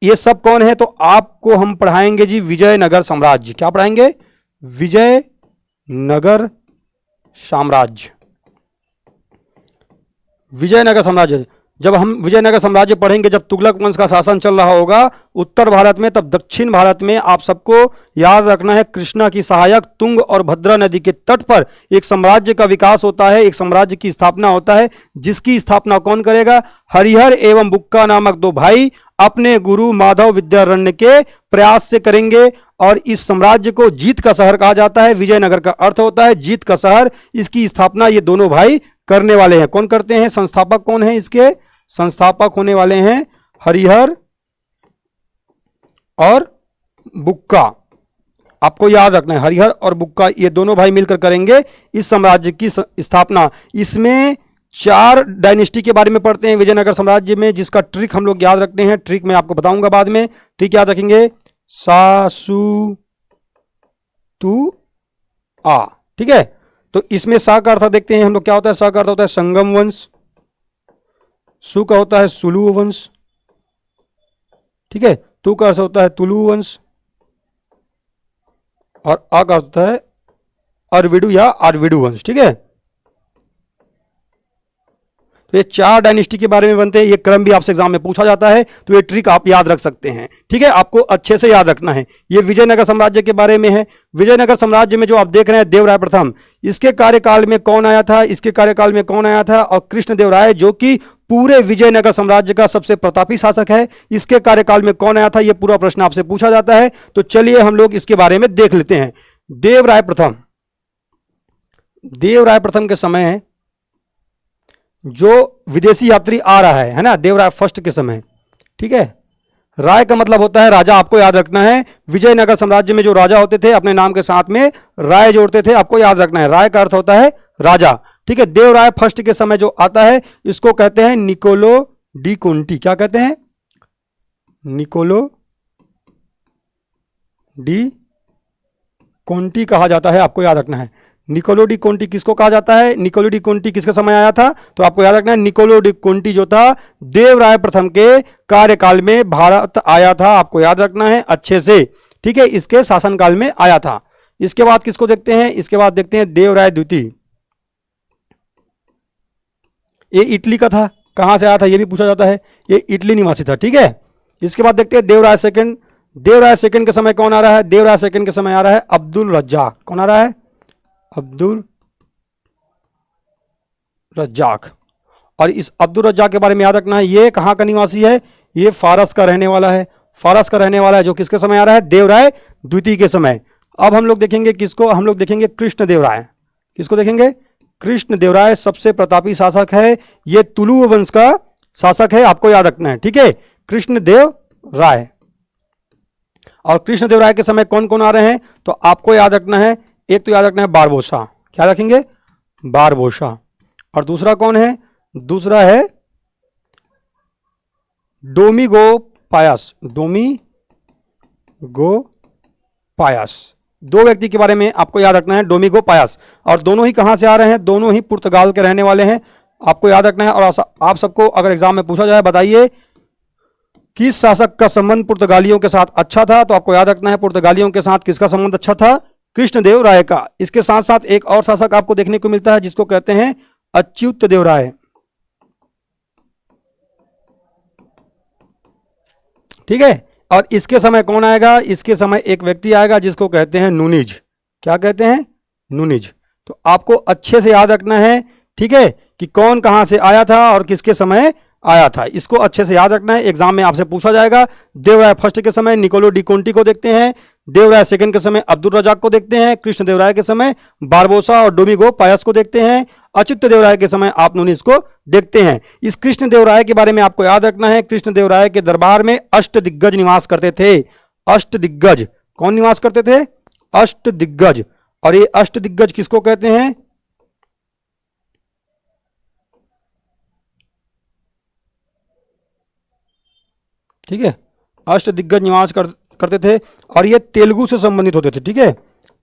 ये सब कौन है? तो आपको हम पढ़ाएंगे जी विजयनगर साम्राज्य। क्या पढ़ाएंगे? विजयनगर साम्राज्य। विजयनगर साम्राज्य, जब हम विजयनगर साम्राज्य पढ़ेंगे, जब तुगलक वंश का शासन चल रहा होगा उत्तर भारत में, तब दक्षिण भारत में आप सबको याद रखना है कृष्णा की सहायक तुंग और भद्रा नदी के तट पर एक साम्राज्य का विकास होता है, एक साम्राज्य की स्थापना होता है, जिसकी स्थापना कौन करेगा? हरिहर एवं बुक्का नामक दो भाई अपने गुरु माधव विद्यारण्य के प्रयास से करेंगे। और इस साम्राज्य को जीत का शहर कहा जाता है। विजयनगर का अर्थ होता है जीत का शहर। इसकी स्थापना ये दोनों भाई करने वाले हैं। कौन करते हैं? संस्थापक कौन है इसके? संस्थापक होने वाले हैं हरिहर और बुक्का। आपको याद रखना है हरिहर और बुक्का ये दोनों भाई मिलकर करेंगे इस साम्राज्य की स्थापना। इसमें 4 डायनेस्टी के बारे में पढ़ते हैं विजयनगर साम्राज्य में, जिसका ट्रिक हम लोग याद रखते हैं। ट्रिक मैं आपको बताऊंगा बाद में, ट्रिक याद रखेंगे। सा सु तु आ, ठीक है। तो इसमें सा का अर्थ देखते हैं हम लोग क्या होता है। सा का अर्थ होता है संगम वंश, सु का होता है सुलु वंश, ठीक है। तु का अर्थ होता है तुलु वंश और आ का होता है अरविडु या आरविडु वंश, ठीक है। तो ये 4 डायनेस्टी के बारे में बनते हैं। ये क्रम भी आपसे एग्जाम में पूछा जाता है, तो ये ट्रिक आप याद रख सकते हैं, ठीक है। आपको अच्छे से याद रखना है। ये विजयनगर साम्राज्य के बारे में है। विजयनगर साम्राज्य में जो आप देख रहे हैं देवराय प्रथम, इसके कार्यकाल में कौन आया था? इसके कार्यकाल में कौन आया था? और कृष्णदेवराय, जो कि पूरे विजयनगर साम्राज्य का सबसे प्रतापी शासक है, इसके कार्यकाल में कौन आया था? ये पूरा प्रश्न आपसे पूछा जाता है। तो चलिए हम लोग इसके बारे में देख लेते हैं। देवराय प्रथम, देवराय प्रथम के समय जो विदेशी यात्री आ रहा है ना, देवराय फर्स्ट के समय, ठीक है। राय का मतलब होता है राजा, आपको याद रखना है। विजयनगर साम्राज्य में जो राजा होते थे अपने नाम के साथ में राय जोड़ते थे, आपको याद रखना है। राय का अर्थ होता है राजा, ठीक है। देवराय फर्स्ट के समय जो आता है इसको कहते हैं निकोलो डी कोंटी। क्या कहते हैं? निकोलो डी कोंटी कहा जाता है, आपको याद रखना है। निकोलो डी कोंटी किसको कहा जाता है? निकोलो डी कोंटी किसके समय आया था? तो आपको याद रखना है निकोलो डी कोंटी जो था देवराय प्रथम के कार्यकाल में भारत आया था, आपको याद रखना है अच्छे से, ठीक है। इसके शासनकाल में आया था। इसके बाद किसको देखते हैं? इसके बाद देखते हैं देवराय द्वितीय। ये इटली का था, कहां से आया था ये भी पूछा जाता है, ये इटली निवासी था, ठीक है। इसके बाद देखते हैं देवराय सेकंड। देवराय सेकंड के समय कौन आ रहा है? देवराय सेकंड के समय आ रहा है अब्दुल रज्जाक। कौन आ रहा है? अब्दुल रज्जाक। और इस अब्दुल रज्जाक के बारे में याद रखना है, ये कहां का निवासी है? ये फारस का रहने वाला है, फारस का रहने वाला है, जो किसके समय आ रहा है? देवराय द्वितीय के समय। अब हम लोग देखेंगे किसको? हम लोग देखेंगे कृष्णदेवराय। किसको देखेंगे? कृष्णदेवराय सबसे प्रतापी शासक है, ये तुलु वंश का शासक है, आपको याद रखना है, ठीक है। कृष्णदेवराय। और कृष्णदेवराय के समय कौन कौन आ रहे हैं? तो आपको याद रखना है, एक तो याद रखना है बारबोसा। क्या रखेंगे? बारबोसा। और दूसरा कौन है? दूसरा है डोमिगो पायस। डोमिगो पायस। दो व्यक्ति के बारे में आपको याद रखना है, डोमिगो पायस। और दोनों ही कहां से आ रहे हैं? दोनों ही पुर्तगाल के रहने वाले हैं, आपको याद रखना है। और आप सबको अगर एग्जाम में पूछा जाए बताइए किस शासक का संबंध पुर्तगालियों के साथ अच्छा था, तो आपको याद रखना है पुर्तगालियों के साथ किसका संबंध अच्छा था? कृष्णदेवराय का। इसके साथ साथ एक और शासक आपको देखने को मिलता है जिसको कहते हैं अच्युत देवराय, ठीक है। और इसके समय कौन आएगा? इसके समय एक व्यक्ति आएगा जिसको कहते हैं नुनिज। क्या कहते हैं? नुनिज। तो आपको अच्छे से याद रखना है, ठीक है, कि कौन कहां से आया था और किसके समय आया था, इसको अच्छे से याद रखना है। एग्जाम में आपसे पूछा जाएगा। देवराय फर्स्ट के समय निकोलो डी कोंटी को देखते हैं, देवराय सेकंड के समय अब्दुल रजाक को देखते हैं, कृष्णदेवराय के समय बारबोसा और डोमिगो पायस को देखते हैं, अच्युत देवराय के समय आप नुनिज को देखते हैं। इस कृष्णदेवराय के बारे में आपको याद रखना है, कृष्णदेवराय के दरबार में अष्टदिग्गज निवास करते थे। अष्टदिग्गज कौन निवास करते थे? अष्टदिग्गज। और ये अष्टदिग्गज किसको कहते हैं? ठीक है, अष्टदिग्गज निवास करते थे और ये तेलुगु से संबंधित होते थे, ठीक है,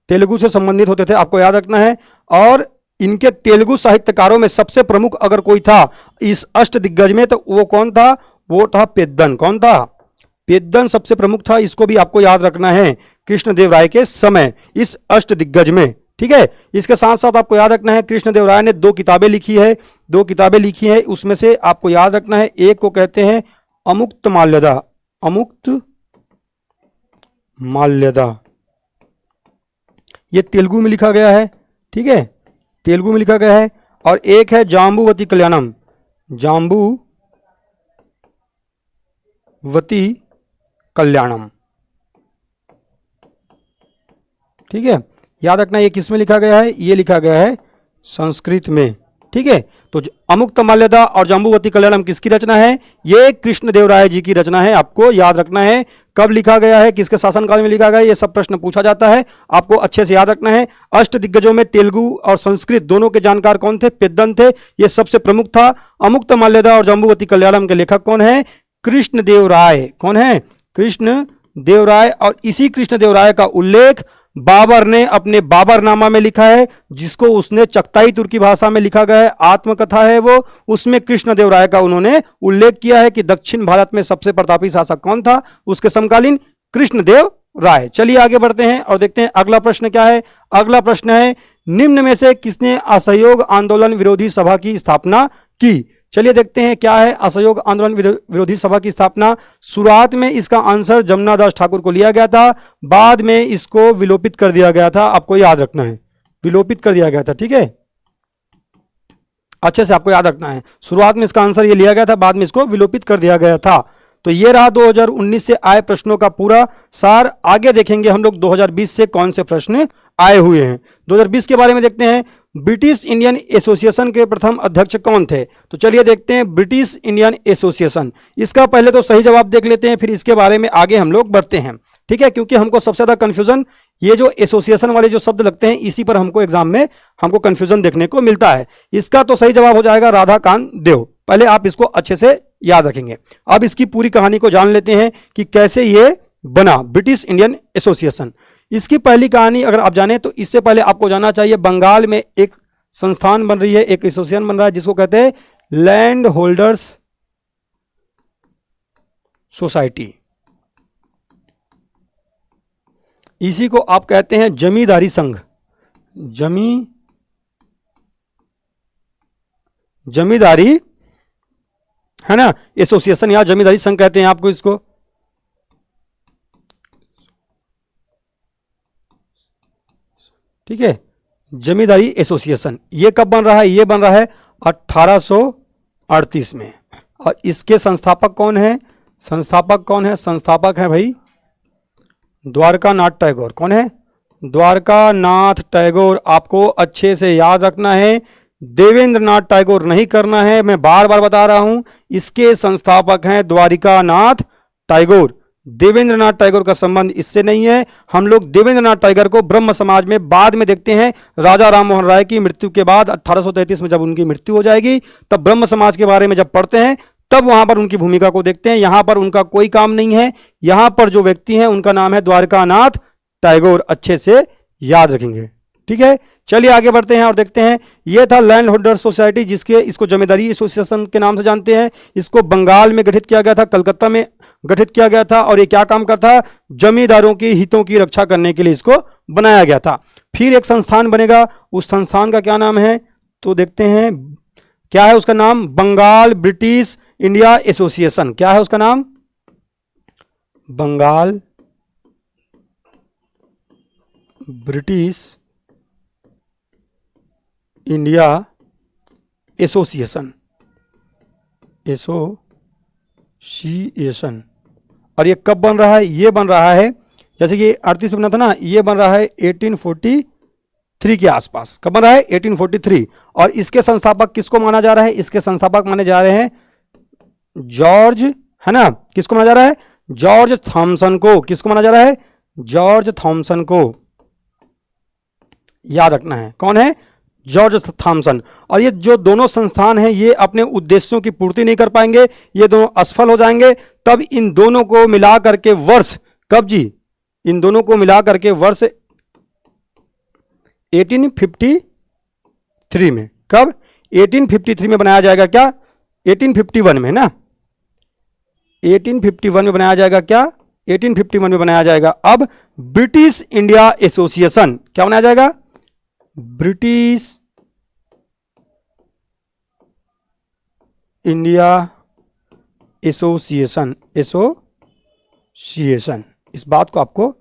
तेलुगु से संबंधित होते थे, आपको याद रखना है। और इनके तेलुगु साहित्यकारों में सबसे प्रमुख अगर कोई था इस अष्टदिग्गज में तो वो कौन था? वो था पेद्दन। कौन था? पेद्दन सबसे प्रमुख था, इसको भी आपको याद रखना है कृष्णदेवराय के समय इस अष्टदिग्गज में, ठीक है। इसके साथ साथ आपको याद रखना है कृष्णदेवराय ने दो किताबें लिखी है, उसमें से आपको याद रखना है एक को कहते हैं अमुक्त माल्यदा। अमुक्त माल्यदा ये तेलुगु में लिखा गया है, ठीक है, तेलुगु में लिखा गया है। और एक है जाम्बुवती कल्याणम। जाम्बुवती कल्याणम, ठीक है, याद रखना ये किस में लिखा गया है? ये लिखा गया है संस्कृत में, ठीक है। तो अमुक्त माल्यदा और जाम्बुवती कल्याणम किसकी रचना है? ये कृष्णदेवराय जी की रचना है, आपको याद रखना है। कब लिखा गया है, किसके शासनकाल में लिखा गया है, ये सब प्रश्न पूछा जाता है, आपको अच्छे से याद रखना है। अष्टदिग्गजों में तेलुगु और संस्कृत दोनों के जानकार कौन थे? पेद्दन थे, ये सबसे प्रमुख था। अमुक्त माल्यदा और जाम्बुवती कल्याणम के लेखक कौन है? कृष्णदेवराय। कौन है? कृष्णदेवराय। और इसी कृष्णदेवराय का उल्लेख बाबर ने अपने बाबरनामा में लिखा है, जिसको उसने चगताई तुर्की भाषा में लिखा गया है, आत्मकथा है वो, उसमें कृष्णदेवराय का उन्होंने उल्लेख किया है कि दक्षिण भारत में सबसे प्रतापी शासक कौन था उसके समकालीन? कृष्णदेवराय। चलिए आगे बढ़ते हैं और देखते हैं अगला प्रश्न क्या है। अगला प्रश्न है निम्न में से किसने असहयोग आंदोलन विरोधी सभा की स्थापना की? चलिए देखते हैं क्या है असहयोग आंदोलन विरोधी सभा की स्थापना। शुरुआत में इसका आंसर जमुना दास ठाकुर को लिया गया था, बाद में इसको विलोपित कर दिया गया था, आपको याद रखना है, विलोपित कर दिया गया था, ठीक है, अच्छे से आपको याद रखना है। शुरुआत में इसका आंसर ये लिया गया था, बाद में इसको विलोपित कर दिया गया था। तो ये रहा 2019 से आए प्रश्नों का पूरा सार। आगे देखेंगे हम लोग 2020 से कौन से प्रश्न आए हुए हैं। 2020 के बारे में देखते हैं। ब्रिटिश इंडियन एसोसिएशन के प्रथम अध्यक्ष कौन थे? तो चलिए देखते हैं ब्रिटिश इंडियन एसोसिएशन। इसका पहले तो सही जवाब देख लेते हैं, फिर इसके बारे में आगे हम लोग बढ़ते हैं, ठीक है, क्योंकि हमको सबसे ज्यादा कंफ्यूजन ये जो एसोसिएशन वाले जो शब्द लगते हैं इसी पर हमको एग्जाम में हमको कंफ्यूजन देखने को मिलता है। इसका तो सही जवाब हो जाएगा राधाकांत देव। पहले आप इसको अच्छे से याद रखेंगे। अब इसकी पूरी कहानी को जान लेते हैं कि कैसे ये बना ब्रिटिश इंडियन एसोसिएशन। इसकी पहली कहानी अगर आप जाने तो इससे पहले आपको जानना चाहिए बंगाल में एक संस्थान बन रही है, एक एसोसिएशन बन रहा है जिसको कहते हैं लैंड होल्डर्स सोसाइटी। इसी को आप कहते हैं जमींदारी संघ। जमींदारी है ना एसोसिएशन, या जमींदारी संघ कहते हैं आपको इसको। ठीक है, जमींदारी एसोसिएशन। ये कब बन रहा है? ये बन रहा है 1838 में। और इसके संस्थापक कौन है? संस्थापक है भाई द्वारकानाथ टैगोर। कौन है? द्वारकानाथ टैगोर। आपको अच्छे से याद रखना है, देवेंद्रनाथ टैगोर नहीं करना है, मैं बार बार बता रहा हूं। इसके संस्थापक हैं द्वारिकानाथ टैगोर। देवेंद्रनाथ टैगोर का संबंध इससे नहीं है। हम लोग देवेंद्रनाथ टैगोर को ब्रह्म समाज में बाद में देखते हैं। राजा राम मोहन राय की मृत्यु के बाद 1833 में जब उनकी मृत्यु हो जाएगी तब ब्रह्म समाज के बारे में जब पढ़ते हैं तब वहां पर उनकी भूमिका को देखते हैं। यहां पर उनका कोई काम नहीं है। यहां पर जो व्यक्ति हैं उनका नाम है द्वारकानाथ टैगोर। अच्छे से याद रखेंगे, ठीक है। चलिए आगे बढ़ते हैं और देखते हैं। यह था लैंड होल्डर सोसाइटी, इसको जमींदारी एसोसिएशन के नाम से जानते हैं। इसको बंगाल में गठित किया गया था, कलकत्ता में गठित किया गया था। और ये क्या काम करता है? जमींदारों के हितों की रक्षा करने के लिए इसको बनाया गया था। फिर एक संस्थान बनेगा, उस संस्थान का क्या नाम है तो देखते हैं। क्या है उसका नाम? Bengal British India Association. क्या है उसका नाम? Bengal British India Association. और ये कब बन रहा है? ये बन रहा है जैसे कि 38 में बना था ना, ये बन रहा है 1843 के आसपास। कब बन रहा है? 1843। और इसके संस्थापक किसको माना जा रहा है? इसके संस्थापक माने जा रहे हैं जॉर्ज, है ना। किसको माना जा रहा है? जॉर्ज थॉमसन को। किसको माना जा रहा है? जॉर्ज थॉमसन को। याद रखना है कौन है? George Thompson. और ये जो दोनों संस्थान हैं ये अपने उद्देश्यों की पूर्ति नहीं कर पाएंगे, ये दोनों असफल हो जाएंगे। तब इन दोनों को मिला करके वर्ष, कब जी? इन दोनों को मिला करके वर्ष 1853 में। कब? 1853 में बनाया जाएगा। क्या? 1851 में ना, 1851 में बनाया जाएगा। क्या? 1851 में बनाया जाएगा। अब ब्रिटिश इंडिया एसोसिएशन क्या बनाया जाएगा? British India association. इस बात को आपको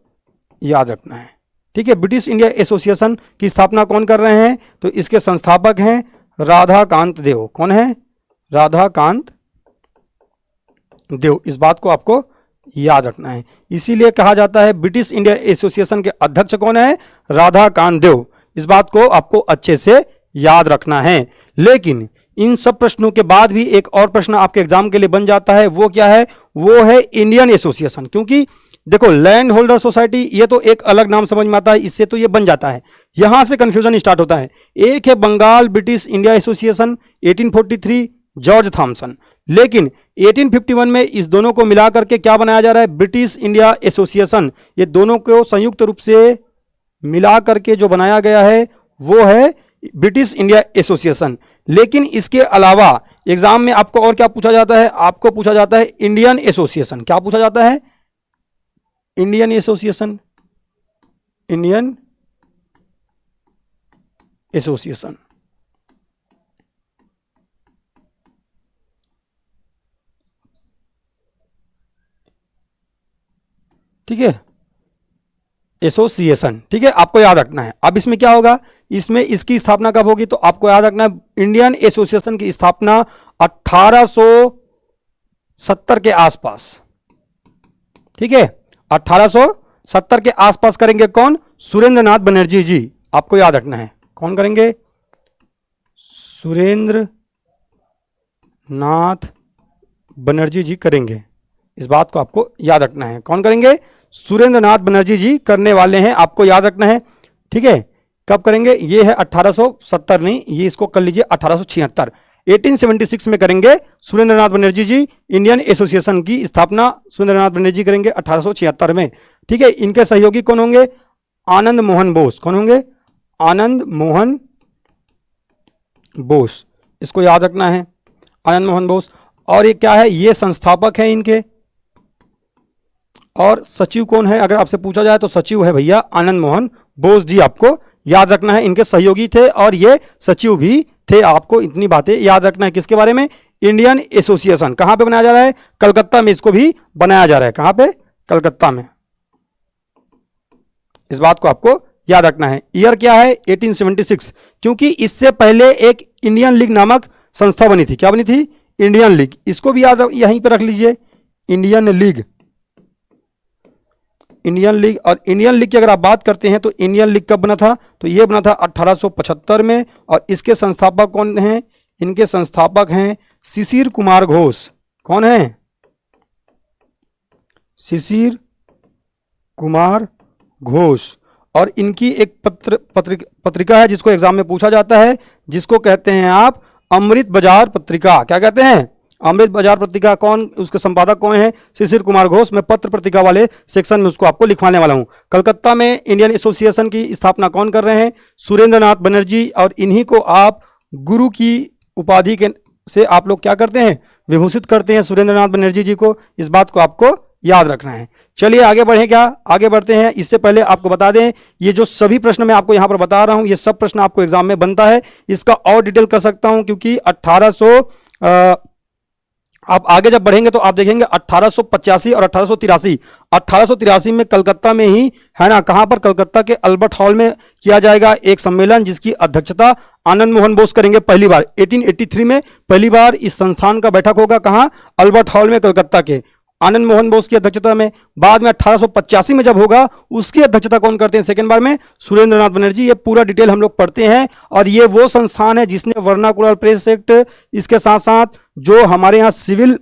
याद रखना है, ठीक है। ब्रिटिश इंडिया एसोसिएशन की स्थापना कौन कर रहे हैं? तो इसके संस्थापक हैं राधाकांत देव। कौन है? राधाकांत देव। इस बात को आपको याद रखना है। इसीलिए कहा जाता है ब्रिटिश इंडिया एसोसिएशन के अध्यक्ष कौन है? राधाकांत देव। इस बात को आपको अच्छे से याद रखना है। लेकिन इन सब प्रश्नों के बाद भी एक और प्रश्न आपके एग्जाम के लिए बन जाता है। वो क्या है? वो है इंडियन एसोसिएशन। क्योंकि देखो लैंड होल्डर सोसाइटी ये तो एक अलग नाम समझ में आता है, इससे तो ये बन जाता है। यहां से कंफ्यूजन स्टार्ट होता है। एक है Bengal British India Association 1843 George Thompson, लेकिन 1851 में इस दोनों को मिला करके क्या बनाया जा रहा है? British India association. ये दोनों को संयुक्त रूप से मिला करके जो बनाया गया है वो है ब्रिटिश इंडिया एसोसिएशन। लेकिन इसके अलावा एग्जाम में आपको और क्या पूछा जाता है? आपको पूछा जाता है इंडियन एसोसिएशन। क्या पूछा जाता है? Indian association. Indian association. ठीक है, एसोसिएशन, ठीक है, आपको याद रखना है। अब इसमें क्या होगा? इसमें इसकी स्थापना कब होगी? तो आपको याद रखना है इंडियन एसोसिएशन की स्थापना 1870 के आसपास, ठीक है, 1870 के आसपास करेंगे। कौन? सुरेंद्र नाथ बनर्जी जी। आपको याद रखना है कौन करेंगे? सुरेंद्र नाथ बनर्जी जी करेंगे। इस बात को आपको याद रखना है। कौन करेंगे? सुरेंद्र नाथ बनर्जी जी करने वाले हैं, आपको याद रखना है। ठीक है, कब करेंगे? ये है 1870 नहीं, ये इसको कर लीजिए 1876। 1876 में करेंगे सुरेंद्र नाथ बनर्जी जी। इंडियन एसोसिएशन की स्थापना सुरेंद्र नाथ बनर्जी करेंगे 1876 में। ठीक है, इनके सहयोगी कौन होंगे? आनंद मोहन बोस। कौन होंगे? आनंद मोहन बोस, इसको याद रखना है, आनंद मोहन बोस। और ये क्या है? ये संस्थापक हैं इनके। और सचिव कौन है अगर आपसे पूछा जाए तो सचिव है भैया आनंद मोहन बोस जी, आपको याद रखना है। इनके सहयोगी थे और ये सचिव भी थे, आपको इतनी बातें याद रखना है। किसके बारे में? Indian association. कहां पे बनाया जा रहा है? कलकत्ता में इसको भी बनाया जा रहा है। कहां पे? कलकत्ता में। इस बात को आपको याद रखना है। ईयर क्या है? 1876, क्योंकि इससे पहले एक इंडियन लीग नामक संस्था बनी थी। क्या बनी थी? Indian league. इसको भी याद यहीं पे रख लीजिए, इंडियन लीग। Indian league. और इंडियन लीग की अगर आप बात करते हैं तो इंडियन लीग कब बना था? तो यह बना था 1875 में। और इसके संस्थापक कौन हैं? इनके संस्थापक हैं शिशिर कुमार घोष। कौन है? शिशिर कुमार घोष। और इनकी एक पत्रिका है जिसको एग्जाम में पूछा जाता है, जिसको कहते हैं आप अमृत बाजार पत्रिका। क्या कहते हैं? अमृत बाजार पत्रिका। कौन उसके संपादक कौन है? शिशिर कुमार घोष। मैं पत्र पत्रिका वाले सेक्शन में उसको आपको लिखवाने वाला हूं। कलकत्ता में इंडियन एसोसिएशन की स्थापना कौन कर रहे हैं? सुरेंद्र नाथ बनर्जी। और इन्हीं को आप गुरु की उपाधि के से आप लोग क्या करते हैं? विभूषित करते हैं सुरेंद्र नाथ बनर्जी जी को। इस बात को आपको याद रखना है। चलिए आगे बढ़े, क्या आगे बढ़ते हैं। इससे पहले आपको बता दें, ये जो सभी प्रश्न मैं आपको यहां पर बता रहा हूं, ये सब प्रश्न आपको एग्जाम में बनता है। इसका और डिटेल कर सकता हूं, क्योंकि 1800 आप आगे जब बढ़ेंगे तो आप देखेंगे 1885 और 1883। 1883 में कलकत्ता में ही है ना, कहां पर? कलकत्ता के अल्बर्ट हॉल में किया जाएगा एक सम्मेलन, जिसकी अध्यक्षता आनंद मोहन बोस करेंगे पहली बार। 1883 में पहली बार इस संस्थान का बैठक होगा। कहां? अल्बर्ट हॉल में, कलकत्ता के, आनंद मोहन बोस की अध्यक्षता में। बाद में 1885 में जब होगा, उसकी अध्यक्षता कौन करते हैं सेकेंड बार में? सुरेंद्र नाथ बनर्जी। ये पूरा डिटेल हम लोग पढ़ते हैं। और ये वो संस्थान है जिसने वर्नाकुलर प्रेस एक्ट, इसके साथ साथ जो हमारे यहाँ सिविल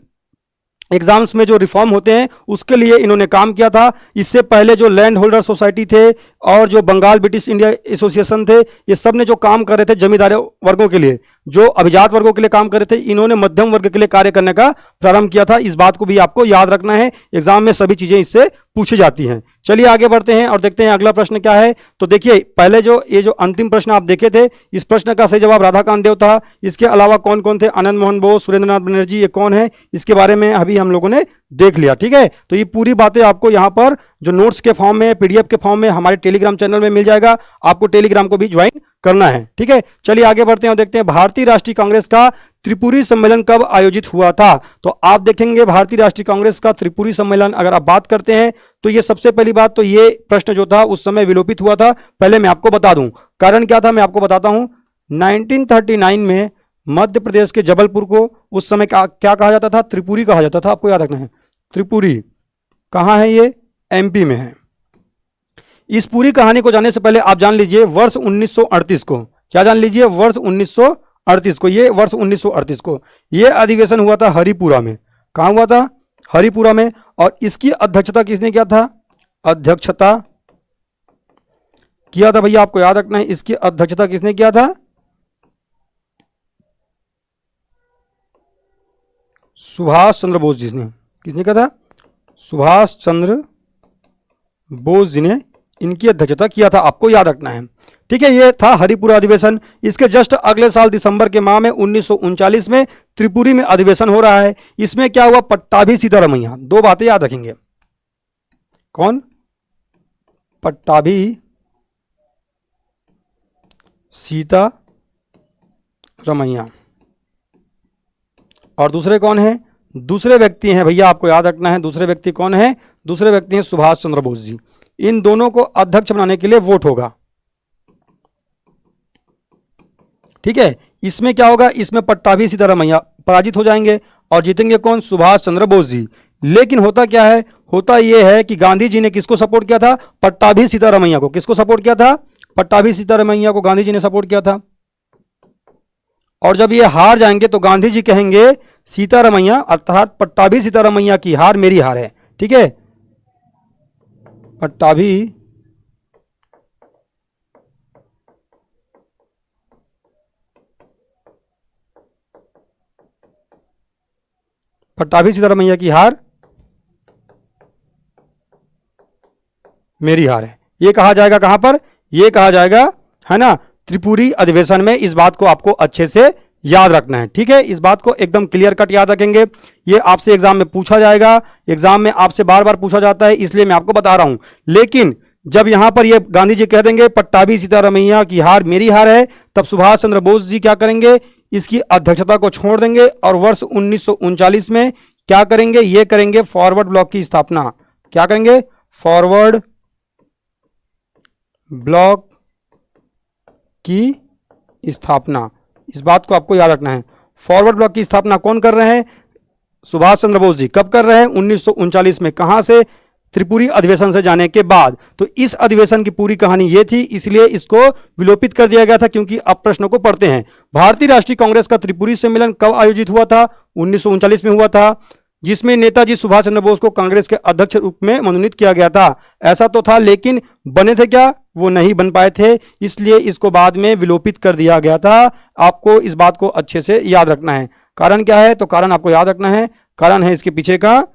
एग्जाम्स में जो रिफॉर्म होते हैं उसके लिए इन्होंने काम किया था। इससे पहले जो लैंड होल्डर सोसाइटी थे और जो बंगाल ब्रिटिश इंडिया एसोसिएशन थे, ये सब ने जो काम कर रहे थे जमींदार वर्गों के लिए, जो अभिजात वर्गों के लिए काम कर रहे थे, इन्होंने मध्यम वर्ग के लिए कार्य करने का प्रारंभ किया था। इस बात को भी आपको याद रखना है, एग्जाम में सभी चीजें इससे पूछी जाती हैं। चलिए आगे बढ़ते हैं और देखते हैं अगला प्रश्न क्या है। तो देखिए, पहले जो ये जो अंतिम प्रश्न आप देखे थे, इस प्रश्न का सही जवाब राधाकांत देव था। इसके अलावा कौन कौन थे? आनंद मोहन बोस, सुरेंद्र नाथ बनर्जी, ये कौन है? इसके बारे में अभी हम लोगों ने देख लिया। ठीक है, तो ये पूरी बातें आपको यहाँ पर जो नोट्स के फॉर्म में, पीडीएफ के फॉर्म में हमारे टेलीग्राम चैनल में मिल जाएगा। आपको टेलीग्राम को भी ज्वाइन करना है। ठीक है, चलिए आगे बढ़ते हैं और देखते हैं भारतीय राष्ट्रीय कांग्रेस का त्रिपुरी सम्मेलन कब आयोजित हुआ था। तो आप देखेंगे भारतीय राष्ट्रीय कांग्रेस का त्रिपुरी सम्मेलन अगर आप बात करते हैं तो ये सबसे पहली बात तो ये प्रश्न जो था उस समय विलोपित हुआ था। पहले मैं आपको बता दूं कारण क्या था, मैं आपको बताता हूं। 1939 में मध्य प्रदेश के जबलपुर को उस समय क्या कहा जाता था? त्रिपुरी कहा जाता था। आपको याद रखना है, त्रिपुरी कहां है? ये एमपी में है। इस पूरी कहानी को जानने से पहले आप जान लीजिए वर्ष 1938 को। क्या जान लीजिए? वर्ष 1938 को। ये वर्ष 1938 को ये अधिवेशन हुआ था हरिपुरा में। कहां हुआ था? हरिपुरा में। और इसकी अध्यक्षता किसने किया था? अध्यक्षता किया था भैया, आपको याद रखना है, इसकी अध्यक्षता किसने किया था? सुभाष चंद्र बोस जी ने। किसने किया था? सुभाष चंद्र बोस जी ने इनकी अध्यक्षता किया था, आपको याद रखना है। ठीक है, ये था हरिपुरा अधिवेशन। इसके जस्ट अगले साल दिसंबर के माह में 1939 में त्रिपुरी में अधिवेशन हो रहा है। इसमें क्या हुआ? पट्टाभी सीतारमैया। दो बातें याद रखेंगे। कौन? पट्टाभी सीतारमैया। और दूसरे कौन है? दूसरे व्यक्ति हैं भैया, आपको याद रखना है। दूसरे व्यक्ति कौन है? दूसरे व्यक्ति हैं सुभाष चंद्र बोस जी। इन दोनों को अध्यक्ष बनाने के लिए वोट होगा। ठीक है, इसमें क्या होगा? इसमें पट्टाभी सीतारमैया पराजित हो जाएंगे और जीतेंगे कौन? सुभाष चंद्र बोस जी। लेकिन होता क्या है? होता यह है कि गांधी जी ने किसको सपोर्ट किया था? पट्टाभी सीतारमैया को। किसको सपोर्ट किया था? पट्टाभी सीतारमैया को गांधी जी ने सपोर्ट किया था। और जब ये हार जाएंगे तो गांधी जी कहेंगे सीतारमैया अर्थात पट्टाभी सीतारमैया की हार मेरी हार है। ठीक है, पट्टाभी सीतारमैया की हार मेरी हार है। ये कहा जाएगा कहां पर, ये कहा जाएगा है ना त्रिपुरी अधिवेशन में। इस बात को आपको अच्छे से याद रखना है। ठीक है, इस बात को एकदम क्लियर कट याद रखेंगे। ये आपसे एग्जाम में पूछा जाएगा, एग्जाम में आपसे बार बार पूछा जाता है, इसलिए मैं आपको बता रहा हूं। लेकिन जब यहां पर ये गांधी जी कह देंगे पट्टाभी सीतारमैया की हार मेरी हार है, तब सुभाष चंद्र बोस जी क्या करेंगे, इसकी अध्यक्षता को छोड़ देंगे और वर्ष 1939 में क्या करेंगे, ये करेंगे फॉरवर्ड ब्लॉक की स्थापना। क्या करेंगे, फॉरवर्ड ब्लॉक की स्थापना। इस बात को आपको याद रखना है। फॉरवर्ड ब्लॉक की स्थापना कौन कर रहे हैं, सुभाष चंद्र बोस जी। कब कर रहे हैं, 1939 में। कहां से, त्रिपुरी अधिवेशन से जाने के बाद। तो इस अधिवेशन की पूरी कहानी ये थी, इसलिए इसको विलोपित कर दिया गया था, क्योंकि अब प्रश्नों को पढ़ते हैं। भारतीय राष्ट्रीय कांग्रेस का त्रिपुरी सम्मेलन कब आयोजित हुआ था, 1939 में हुआ था, जिसमें नेताजी सुभाष चंद्र बोस को कांग्रेस के अध्यक्ष रूप में मनोनीत किया गया था। ऐसा तो था, लेकिन बने थे क्या, वो नहीं बन पाए थे, इसलिए इसको बाद में विलोपित कर दिया गया था। आपको इस बात को अच्छे से याद रखना है। कारण क्या है, तो कारण आपको याद रखना है, कारण है इसके पीछे का,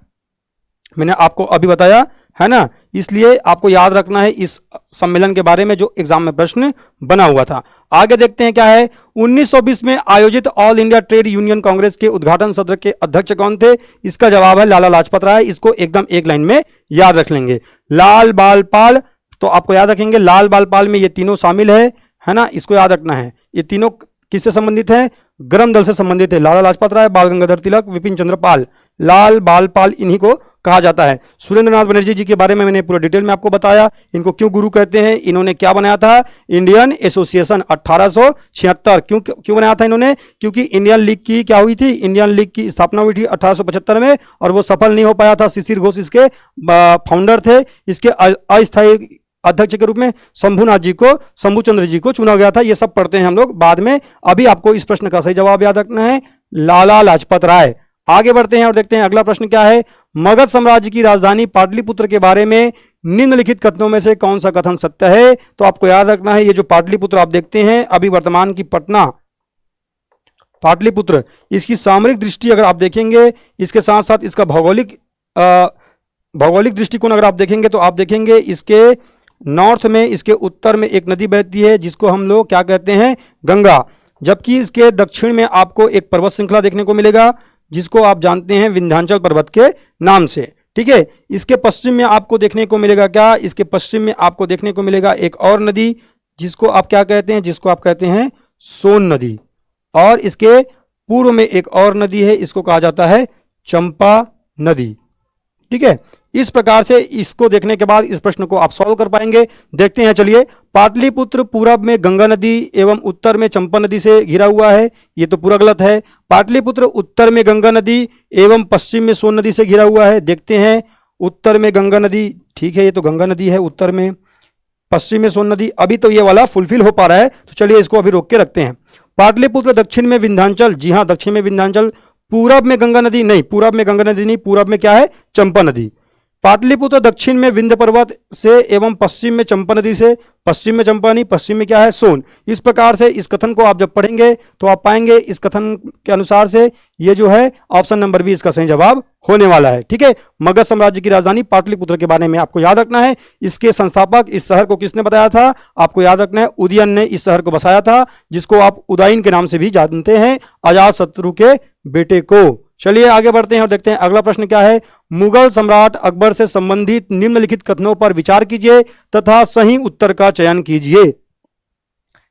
मैंने आपको अभी बताया है ना, इसलिए आपको याद रखना है इस सम्मेलन के बारे में जो एग्जाम में प्रश्न बना हुआ था। आगे देखते हैं क्या है। 1920 में आयोजित all India trade union Congress के उद्घाटन सत्र के अध्यक्ष कौन थे, इसका जवाब है लाला लाजपत राय। इसको एकदम एक लाइन में याद रख लेंगे। लाल बाल पाल, तो आपको याद रखेंगे लाल बाल पाल में ये तीनों शामिल है ना, इसको याद रखना है। ये तीनों किससे संबंधित हैं, गरम दल से संबंधित है। लाला लाजपत राय, बाल गंगाधर तिलक, विपिन चंद्र पाल, लाल बाल पाल इन्हीं को कहा जाता है। सुरेंद्रनाथ बनर्जी जी के बारे में मैंने पूरा डिटेल में आपको बताया। इनको क्यों गुरु कहते हैं, इन्होंने क्या बनाया था, इंडियन एसोसिएशन 1876। क्यों बनाया था इन्होंने, क्योंकि इंडियन लीग की क्या हुई थी, इंडियन लीग की स्थापना हुई थी 1875 में, और वो सफल नहीं हो पाया था। शिशिर घोष इसके फाउंडर थे। इसके अस्थायी अध्यक्ष के रूप में शंभुचंद्र जी को चुना गया था। ये सब पढ़ते हैं हम लोग बाद में। अभी आपको इस प्रश्न का सही जवाब याद रखना है, लाला लाजपत राय। आगे बढ़ते हैं और देखते हैं अगला प्रश्न क्या है। मगध साम्राज्य की राजधानी पाटलिपुत्र के बारे में निम्नलिखित कथनों में से कौन सा कथन सत्य है। तो आपको याद रखना है, ये जो पाटलिपुत्र आप देखते हैं अभी वर्तमान की पटना पाटलिपुत्र, इसकी सामरिक दृष्टि अगर आप देखेंगे, इसके साथ साथ इसका भौगोलिक दृष्टिकोण अगर आप देखेंगे, तो आप देखेंगे इसके नॉर्थ में, इसके उत्तर में एक नदी बहती है जिसको हम लोग क्या कहते हैं, गंगा। जबकि इसके दक्षिण में आपको एक पर्वत श्रृंखला देखने को मिलेगा जिसको आप जानते हैं विंध्याचल पर्वत के नाम से। ठीक है, इसके पश्चिम में आपको देखने को मिलेगा क्या, इसके पश्चिम में आपको देखने को मिलेगा एक और नदी जिसको आप क्या कहते हैं, जिसको आप कहते हैं सोन नदी। और इसके पूर्व में एक और नदी है, इसको कहा जाता है चंपा नदी। ठीक है, इस प्रकार से इसको देखने के बाद इस प्रश्न को आप सॉल्व कर पाएंगे। देखते हैं, चलिए। पाटलिपुत्र पूरब में गंगा नदी एवं उत्तर में चंपा नदी से घिरा हुआ है, ये तो पूरा गलत है। पाटलिपुत्र उत्तर में गंगा नदी एवं पश्चिम में सोन नदी से घिरा हुआ है। देखते हैं, उत्तर में गंगा नदी, ठीक है, ये तो गंगा नदी है उत्तर में, पश्चिम में सोन नदी। अभी तो ये वाला फुलफिल हो पा रहा है, तो चलिए इसको अभी रोक के रखते हैं। पाटलिपुत्र दक्षिण में विंध्याचल, जी हाँ दक्षिण में विंध्याचल। पूरब में गंगा नदी, नहीं पूरब में गंगा नदी नहीं, पूरब में क्या है, चंपा नदी। पाटलिपुत्र दक्षिण में विंध्य पर्वत से एवं पश्चिम में चंपा नदी से, पश्चिम में चंपा नहीं, पश्चिम में क्या है, सोन। इस प्रकार से इस कथन को आप जब पढ़ेंगे तो आप पाएंगे इस कथन के अनुसार से ये जो है ऑप्शन नंबर बी इसका सही जवाब होने वाला है। ठीक है, मगध साम्राज्य की राजधानी पाटलिपुत्र के बारे में आपको याद रखना है। इसके संस्थापक, इस शहर को किसने बताया था, आपको याद रखना है उदयन ने इस शहर को बसाया था, जिसको आप उदयन के नाम से भी जानते हैं, अजातशत्रु के बेटे को। चलिए आगे बढ़ते हैं और देखते हैं अगला प्रश्न क्या है। मुगल सम्राट अकबर से संबंधित निम्नलिखित कथनों पर विचार कीजिए तथा सही उत्तर का चयन कीजिए।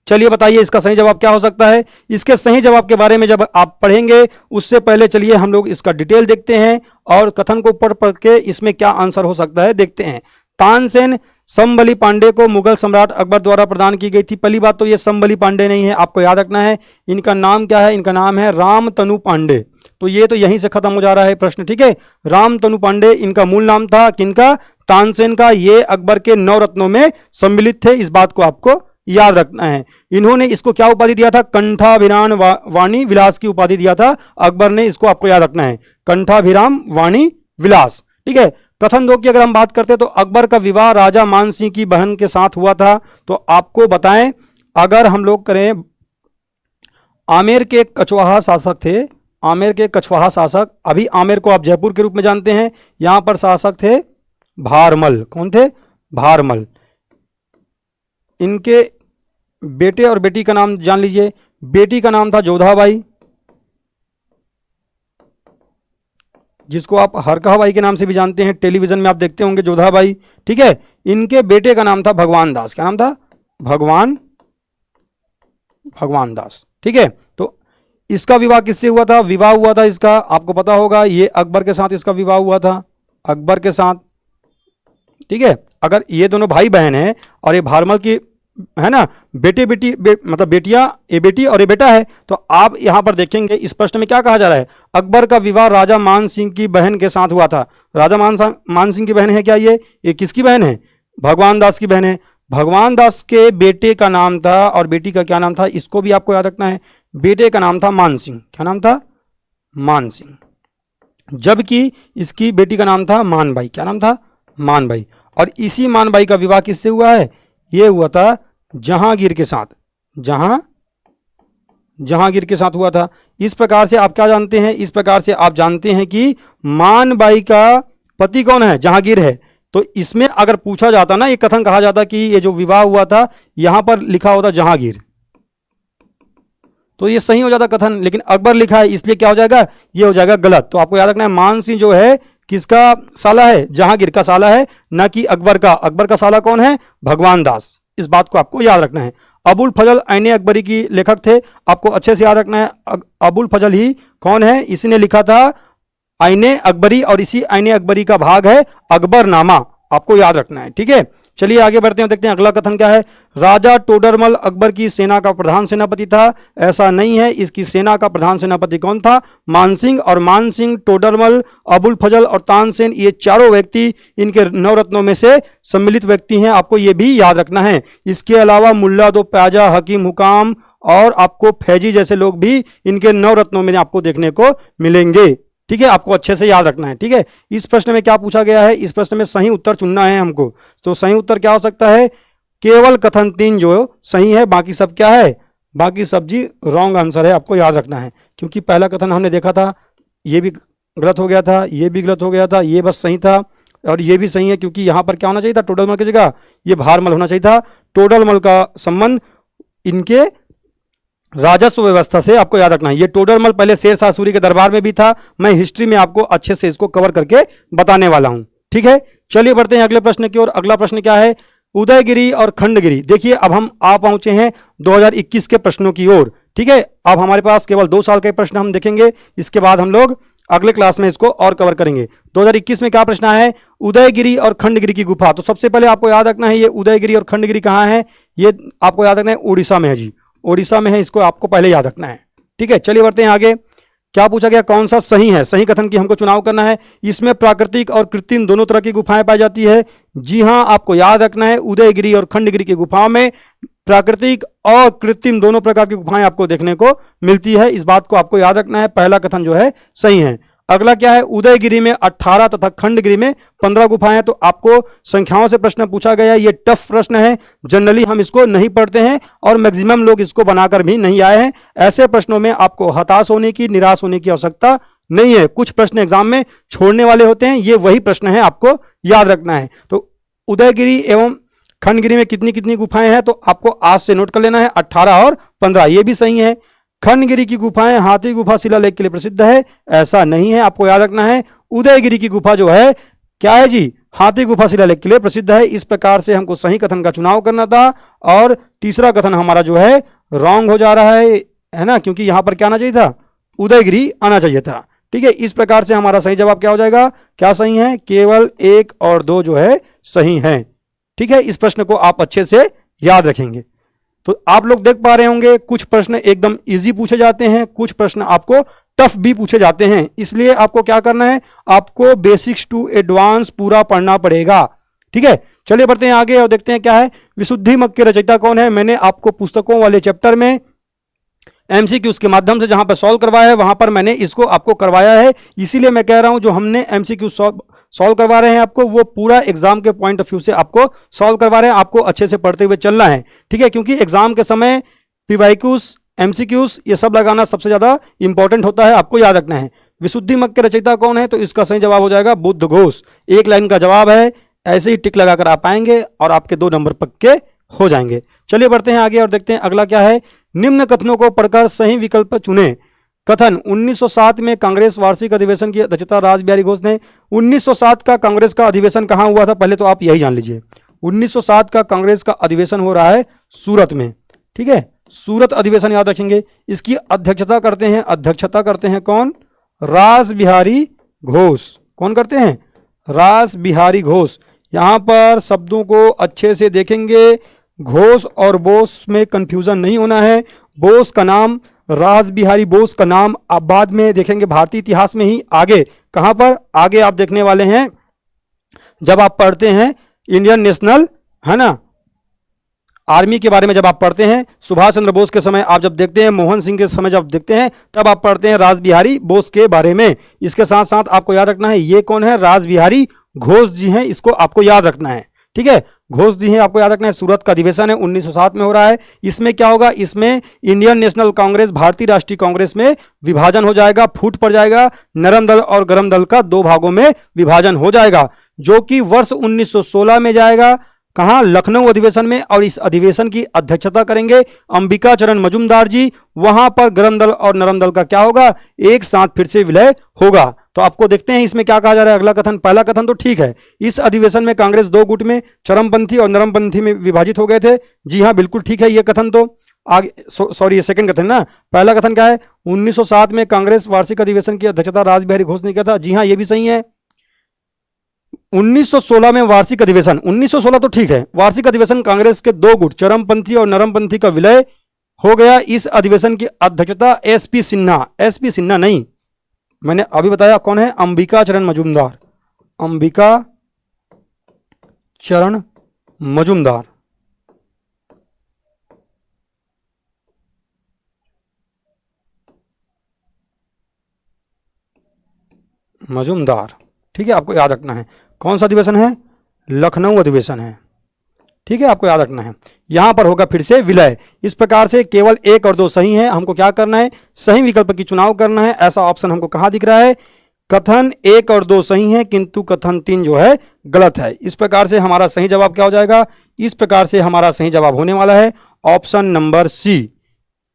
चलिए बताइए इसका सही जवाब क्या हो सकता है। इसके सही जवाब के बारे में जब आप पढ़ेंगे उससे पहले चलिए हम लोग इसका डिटेल देखते हैं और कथन को पढ़ के इसमें क्या आंसर हो सकता है देखते हैं। तानसेन संबली पांडे को मुगल सम्राट अकबर द्वारा प्रदान की गई थी। पहली बात तो ये संबली पांडे नहीं है, आपको याद रखना है इनका नाम क्या है, इनका नाम है रामतनु पांडे। तो ये तो यहीं से खत्म हो जा रहा है प्रश्न। ठीक है, रामतनु पांडे इनका मूल नाम था, किनका, तानसेन का। ये अकबर के 9 रत्नों में सम्मिलित थे, इस बात को आपको याद रखना है। इन्होंने इसको क्या उपाधि दिया था? कंठाभिराम वाणी विलास की उपाधि दिया था अकबर ने, इसको आपको याद रखना है, कंठाभिराम वाणी विलास। ठीक है। कथन 2 की अगर हम बात करते हैं तो अकबर का विवाह राजा मान सिंह की बहन के साथ हुआ था। तो आपको बताएं, अगर हम लोग करें, आमेर के कछवाहा शासक थे, आमेर के कछवाहा शासक, अभी आमेर को आप जयपुर के रूप में जानते हैं, यहां पर शासक थे भारमल। कौन थे? भारमल। इनके बेटे और बेटी का नाम जान लीजिए। बेटी का नाम था जोधाबाई, जिसको आप हरकाबाई के नाम से भी जानते हैं, टेलीविजन में आप देखते होंगे जोधाबाई। ठीक है। इनके बेटे का नाम था भगवान दास। क्या नाम था? भगवान दास। ठीक है। तो इसका विवाह किससे हुआ था? विवाह हुआ था इसका, आपको पता होगा, ये अकबर के साथ इसका विवाह हुआ था, अकबर के साथ। ठीक है। अगर ये दोनों भाई बहन हैं और ये भारमल की है ना, बेटे बेटी मतलब बेटियां, ये बेटी और ये बेटा है, तो आप यहां पर देखेंगे इस प्रश्न में क्या कहा जा रहा है? अकबर का विवाह राजा मान सिंह की बहन के साथ हुआ था। राजा मान सिंह की बहन है क्या ये किसकी बहन है? भगवान दास की बहन है। भगवान दास के बेटे का नाम था और बेटी का क्या नाम था, इसको भी आपको याद रखना है। बेटे का नाम था मान सिंह। क्या नाम था? मान सिंह। जबकि इसकी बेटी का नाम था मानबाई। क्या नाम था? मानबाई। और इसी मानबाई का विवाह किससे हुआ है? यह हुआ था जहांगीर के साथ। जहांगीर के साथ हुआ था। इस प्रकार से आप क्या जानते हैं? इस प्रकार से आप जानते हैं कि मानबाई का पति कौन है? जहांगीर है। तो इसमें अगर पूछा जाता ना, ये कथन कहा जाता कि ये जो विवाह हुआ था यहां पर लिखा होता जहांगीर, तो ये सही हो जाता कथन, लेकिन अकबर लिखा है इसलिए क्या हो जाएगा? ये हो जाएगा गलत। तो आपको याद रखना है, मान सिंह जो है किसका साला है? जहांगीर का साला है, ना कि अकबर का। अकबर का साला कौन है? भगवान दास। इस बात को आपको याद रखना है। अबुल फजल ऐने अकबरी की लेखक थे, आपको अच्छे से याद रखना है। अबुल फजल ही कौन है? इसने लिखा था ऐने अकबरी, और इसी ऐने अकबरी का भाग है अकबरनामा, आपको याद रखना है। ठीक है। चलिए आगे बढ़ते हैं, देखते हैं अगला कथन क्या है। राजा टोडरमल अकबर की सेना का प्रधान सेनापति था। ऐसा नहीं है, इसकी सेना का प्रधान सेनापति कौन था? मानसिंह। और मानसिंह, टोडरमल, अबुल फजल और तानसेन, ये चारों व्यक्ति इनके नवरत्नों में से सम्मिलित व्यक्ति हैं, आपको ये भी याद रखना है। इसके अलावा मुल्ला दो प्याजा, हकीम हुकाम और आपको फैजी जैसे लोग भी इनके नवरत्नों में आपको देखने को मिलेंगे। ठीक है। आपको अच्छे से याद रखना है। ठीक है। इस प्रश्न में क्या पूछा गया है? इस प्रश्न में सही उत्तर चुनना है हमको। तो सही उत्तर क्या हो सकता है? केवल कथन 3 जो सही है, बाकी सब क्या है? बाकी सब जी रॉन्ग आंसर है, आपको याद रखना है। क्योंकि पहला कथन हमने देखा था, ये भी गलत हो गया था, ये भी गलत हो गया था, ये बस सही था, और ये भी सही है क्योंकि यहां पर क्या होना चाहिए था? टोडरमल की जगह ये भारमल होना चाहिए था। टोडरमल का संबंध इनके राजस्व व्यवस्था से आपको याद रखना है। ये टोडरमल पहले शेर शाह सूरी के दरबार में भी था। मैं हिस्ट्री में आपको अच्छे से इसको कवर करके बताने वाला हूं। ठीक है। चलिए बढ़ते हैं अगले प्रश्न की ओर। अगला प्रश्न क्या है? उदयगिरी और खंडगिरी। देखिए अब हम आ पहुंचे हैं 2021 के प्रश्नों की ओर। ठीक है। अब हमारे पास केवल 2 साल के प्रश्न हम देखेंगे, इसके बाद हम लोग अगले क्लास में इसको और कवर करेंगे। 2021 में क्या प्रश्न है? उदयगिरी और खंडगिरी की गुफा। तो सबसे पहले आपको याद रखना है, ये उदयगिरी और खंडगिरी कहां है? ये आपको याद रखना है उड़ीसा में है जी, उड़ीसा में है, इसको आपको पहले याद रखना है। ठीक है। चलिए बढ़ते हैं आगे। क्या पूछा गया? कौन सा सही है? सही कथन की हमको चुनाव करना है। इसमें प्राकृतिक और कृत्रिम दोनों तरह की गुफाएं पाई जाती है। जी हां, आपको याद रखना है, उदयगिरी और खंडगिरी की गुफाओं में प्राकृतिक और कृत्रिम दोनों प्रकार की गुफाएं आपको देखने को मिलती है। इस बात को आपको याद रखना है। पहला कथन जो है सही है। अगला क्या है? उदयगिरी में 18 तथा खंडगिरी में 15 गुफाएं। तो आपको संख्याओं से प्रश्न पूछा गया, ये टफ प्रश्न है, जनरली हम इसको नहीं पढ़ते हैं और मैक्सिमम लोग इसको बनाकर भी नहीं आए हैं। ऐसे प्रश्नों में आपको हताश होने की, निराश होने की आवश्यकता नहीं है। कुछ प्रश्न एग्जाम में छोड़ने वाले होते हैं, ये वही प्रश्न है, आपको याद रखना है। तो उदयगिरी एवं खंडगिरी में कितनी कितनी गुफाएं हैं? तो आपको आज से नोट कर लेना है, 18 और 15, ये भी सही है। खंडगिरी की गुफाएं हाथी गुफा शिलालेख के लिए प्रसिद्ध है, ऐसा नहीं है, आपको याद रखना है। उदयगिरी की गुफा जो है क्या है जी? हाथी गुफा शिलालेख के लिए प्रसिद्ध है। इस प्रकार से हमको सही कथन का चुनाव करना था, और तीसरा कथन हमारा जो है रॉन्ग हो जा रहा है ना, क्योंकि यहां पर क्या आना चाहिए था? उदयगिरी आना चाहिए था। ठीक है। इस प्रकार से हमारा सही जवाब क्या हो जाएगा? क्या सही है? केवल 1 और 2 जो है सही है। ठीक है। इस प्रश्न को आप अच्छे से याद रखेंगे। तो आप लोग देख पा रहे होंगे, कुछ प्रश्न एकदम इजी पूछे जाते हैं, कुछ प्रश्न आपको टफ भी पूछे जाते हैं। इसलिए आपको क्या करना है? आपको बेसिक्स टू एडवांस पूरा पढ़ना पड़ेगा। ठीक है। चलिए बढ़ते हैं आगे और देखते हैं क्या है। विशुद्धि मग के रचयिता कौन है? मैंने आपको पुस्तकों वाले चैप्टर में एमसीक्यूज के माध्यम से जहां पर सॉल्व करवाया है वहां पर मैंने इसको आपको करवाया है, इसीलिए मैं कह रहा हूं जो हमने एमसीक्यू सॉल्व करवा रहे हैं आपको वो पूरा एग्जाम के पॉइंट ऑफ व्यू से आपको सॉल्व करवा रहे हैं, आपको अच्छे से पढ़ते हुए चलना है, ठीक है। क्योंकि एग्जाम के समय पीवाईक्यूज, एमसीक्यूज ये सब लगाना सबसे ज्यादा इंपॉर्टेंट होता है, आपको याद रखना है। विशुद्धि मग के रचयिता कौन है? तो इसका सही जवाब हो जाएगा बुद्धघोष। एक लाइन का जवाब है, ऐसे ही टिक लगाकर आप आएंगे और आपके 2 नंबर पक्के हो जाएंगे। चलिए बढ़ते हैं आगे और देखते हैं अगला क्या है। निम्न कथनों को पढ़कर सही विकल्प चुने। कथन 1907 में कांग्रेस वार्षिक अधिवेशन की अध्यक्षता रासबिहारी घोष ने। 1907 का कांग्रेस का अधिवेशन कहां हुआ था? पहले तो आप यही जान लीजिए। 1907 का कांग्रेस का अधिवेशन हो रहा है सूरत में, ठीक है। सूरत अधिवेशन याद रखेंगे। इसकी अध्यक्षता करते हैं कौन? रासबिहारी घोष। कौन करते हैं? रासबिहारी घोष। यहां पर शब्दों को अच्छे से देखेंगे, घोष और बोस में कंफ्यूजन नहीं होना है। बोस का नाम, रासबिहारी बोस का नाम आप बाद में देखेंगे भारतीय इतिहास में ही आगे। कहां पर? आगे आप देखने वाले हैं जब आप पढ़ते हैं इंडियन नेशनल, है ना, आर्मी के बारे में जब आप पढ़ते हैं, सुभाष चंद्र बोस के समय आप जब देखते हैं, मोहन सिंह के समय जब देखते हैं, तब आप पढ़ते हैं रासबिहारी बोस के बारे में। इसके साथ साथ आपको याद रखना है ये कौन है? रासबिहारी घोष जी हैं, इसको आपको याद रखना है, ठीक है। घोष जी हैं, आपको याद रखना है। सूरत का अधिवेशन है 1907 में हो रहा है। इसमें क्या होगा? इसमें इंडियन नेशनल कांग्रेस, भारतीय राष्ट्रीय कांग्रेस में विभाजन हो जाएगा, फूट पड़ जाएगा। नरम दल और गरम दल का 2 भागों में विभाजन हो जाएगा, जो कि वर्ष 1916 में जाएगा। कहां? लखनऊ अधिवेशन में। और इस अधिवेशन की अध्यक्षता करेंगे अंबिका चरण मजूमदार जी। वहां पर गरम दल और नरम दल का क्या होगा? एक साथ फिर से विलय होगा। तो आपको देखते हैं इसमें क्या कहा जा रहा है। अगला कथन, पहला कथन तो ठीक है, इस अधिवेशन में कांग्रेस 2 गुट में, चरमपंथी और नरमपंथी में विभाजित हो गए थे। जी हां, बिल्कुल ठीक है ये कथन। तो आगे सॉरी, ये सेकंड कथन ना। पहला कथन क्या है? 1907 में कांग्रेस वार्षिक अधिवेशन की अध्यक्षता रासबिहारी घोष ने किया था। जी हां, ये भी सही है। 1916 में वार्षिक अधिवेशन, 1916 तो ठीक है, वार्षिक अधिवेशन कांग्रेस के 2 गुट, चरमपंथी और नरमपंथी का विलय हो गया। इस अधिवेशन की अध्यक्षता एसपी सिन्हा नहीं, मैंने अभी बताया कौन है? अंबिका चरण मजूमदार। अंबिका चरण मजूमदार। ठीक है, आपको याद रखना है। कौन सा अधिवेशन है? लखनऊ अधिवेशन है, ठीक है, आपको याद रखना है। यहां पर होगा फिर से विलय। इस प्रकार से केवल 1 और 2 सही है। हमको क्या करना है? सही विकल्प की चुनाव करना है। ऐसा ऑप्शन हमको कहां दिख रहा है? कथन 1 और 2 सही है, किंतु कथन 3 जो है गलत है। इस प्रकार से हमारा सही जवाब क्या हो जाएगा? इस प्रकार से हमारा सही जवाब होने वाला है ऑप्शन नंबर सी,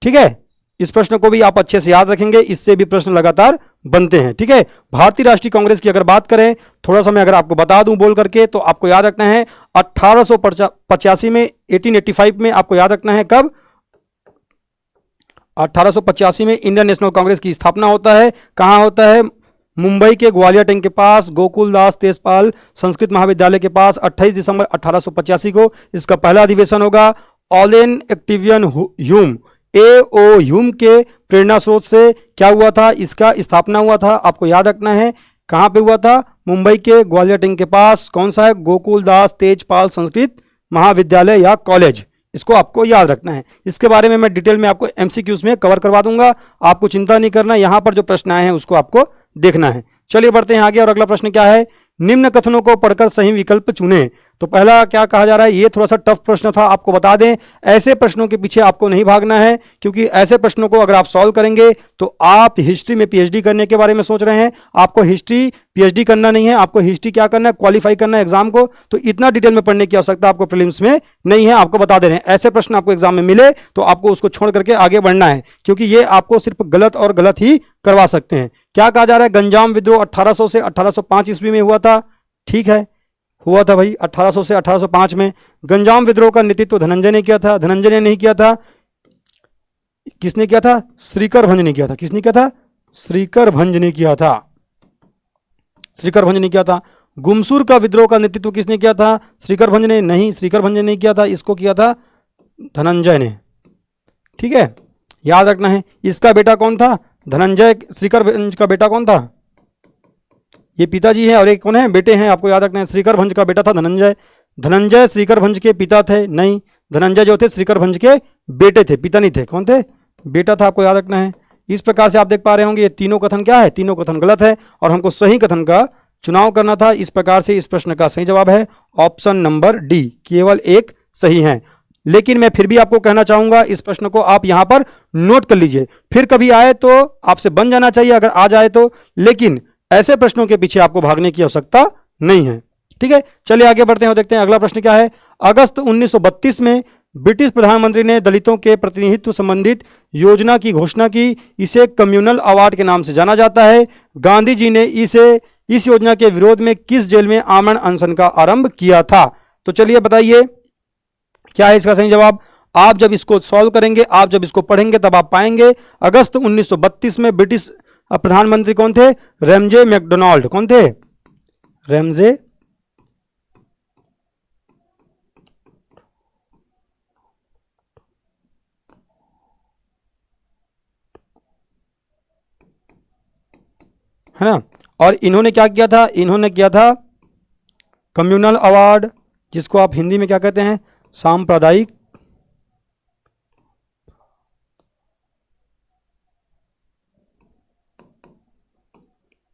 ठीक है। इस प्रश्न को भी आप अच्छे से याद रखेंगे, इससे भी प्रश्न लगातार बनते हैं, ठीक है। भारतीय राष्ट्रीय कांग्रेस की अगर बात करें, थोड़ा सा मैं अगर आपको बता दूं बोल करके, तो आपको याद रखना है 1885 में, 1885 में आपको याद रखना है कब? 1885 में इंडियन नेशनल कांग्रेस की स्थापना होता है। कहां होता है? मुंबई के ग्वालियर टैंक के पास, गोकुलदास तेजपाल संस्कृत महाविद्यालय के पास। 28 दिसंबर 1885 को इसका पहला अधिवेशन होगा। ऑलेन एक्टिवियन ह्यूम, A.O. ह्यूम के प्रेरणा स्रोत से क्या हुआ था? इसका स्थापना हुआ था। आपको याद रखना है कहां पे हुआ था? मुंबई के ग्वालियर टैंक के पास। कौन सा है? गोकुलदास तेजपाल संस्कृत महाविद्यालय या कॉलेज। इसको आपको याद रखना है। इसके बारे में मैं डिटेल में आपको एमसीक्यूज में कवर करवा दूंगा, आपको चिंता नहीं करना। यहां पर जो प्रश्न आए हैं उसको आपको देखना है। चलिए बढ़ते हैं आगे और अगला प्रश्न क्या है? निम्न कथनों को पढ़कर सही विकल्प चुनें। तो पहला क्या कहा जा रहा है? ये थोड़ा सा टफ प्रश्न था, आपको बता दें। ऐसे प्रश्नों के पीछे आपको नहीं भागना है, क्योंकि ऐसे प्रश्नों को अगर आप सॉल्व करेंगे तो आप हिस्ट्री में पीएचडी करने के बारे में सोच रहे हैं, आपको हिस्ट्री पीएचडी करना नहीं है, आपको हिस्ट्री क्या करना है? क्वालिफाई करना है एग्जाम को। तो इतना डिटेल में पढ़ने की आवश्यकता आपको प्रीलिम्स में नहीं है, आपको बता दे रहे हैं। ऐसे प्रश्न आपको एग्जाम में मिले तो आपको उसको छोड़ करके आगे बढ़ना है, क्योंकि ये आपको सिर्फ गलत और गलत ही करवा सकते हैं। क्या कहा जा रहा है? गंजाम विद्रोह 1800 से 1805 ईस्वी में हुआ था। ठीक है, हुआ था भाई 1800 से 1805 में। गंजाम विद्रोह का नेतृत्व धनंजय ने किया था। धनंजय ने नहीं किया था, किसने किया था? श्रीकर भंज ने किया था। किसने किया था? श्रीकर भंज ने किया था। श्रीकर भंज ने किया था। गुमसूर का विद्रोह का नेतृत्व किसने किया था? श्रीकर भंज ने नहीं, श्रीकर भंज ने नहीं किया था, इसको किया था धनंजय ने। ठीक है, याद रखना है। इसका बेटा कौन था? धनंजय। श्रीकर भंज का बेटा कौन था? ये पिताजी है और एक कौन है? बेटे हैं। आपको याद रखना है। श्रीकर भंज का बेटा था धनंजय। धनंजय श्रीकर भंज के पिता थे? नहीं, धनंजय जो थे श्रीकर भंज के बेटे थे, पिता नहीं थे। कौन थे? बेटा था, आपको याद रखना है। इस प्रकार से आप देख पा रहे होंगे ये तीनों कथन क्या है? तीनों कथन गलत है और हमको सही कथन का चुनाव करना था। इस प्रकार से इस प्रश्न का सही जवाब है ऑप्शन नंबर डी, केवल एक सही है। लेकिन मैं फिर भी आपको कहना चाहूंगा इस प्रश्न को आप यहां पर नोट कर लीजिए, फिर कभी आए तो आपसे बन जाना चाहिए अगर आ जाए तो, लेकिन ऐसे प्रश्नों के पीछे आपको भागने की आवश्यकता नहीं है। ठीक है, चलिए आगे बढ़ते हैं और देखते हैं अगला प्रश्न क्या है। अगस्त 1932 में ब्रिटिश प्रधानमंत्री ने दलितों के प्रतिनिधित्व संबंधित योजना की घोषणा की। इसे कम्युनल अवार्ड के नाम से जाना जाता है। गांधी जी ने इस योजना के विरोध में किस जेल में आमरण अनशन का आरंभ किया था? तो चलिए बताइए क्या है इसका सही जवाब। आप जब इसको सॉल्व करेंगे, आप जब इसको पढ़ेंगे तब आप पाएंगे अगस्त 1932 में ब्रिटिश प्रधानमंत्री कौन थे? Ramsay MacDonald. कौन थे? रैमजे है ना। और इन्होंने क्या किया था? इन्होंने किया था कम्युनल अवार्ड, जिसको आप हिंदी में क्या कहते हैं? सांप्रदायिक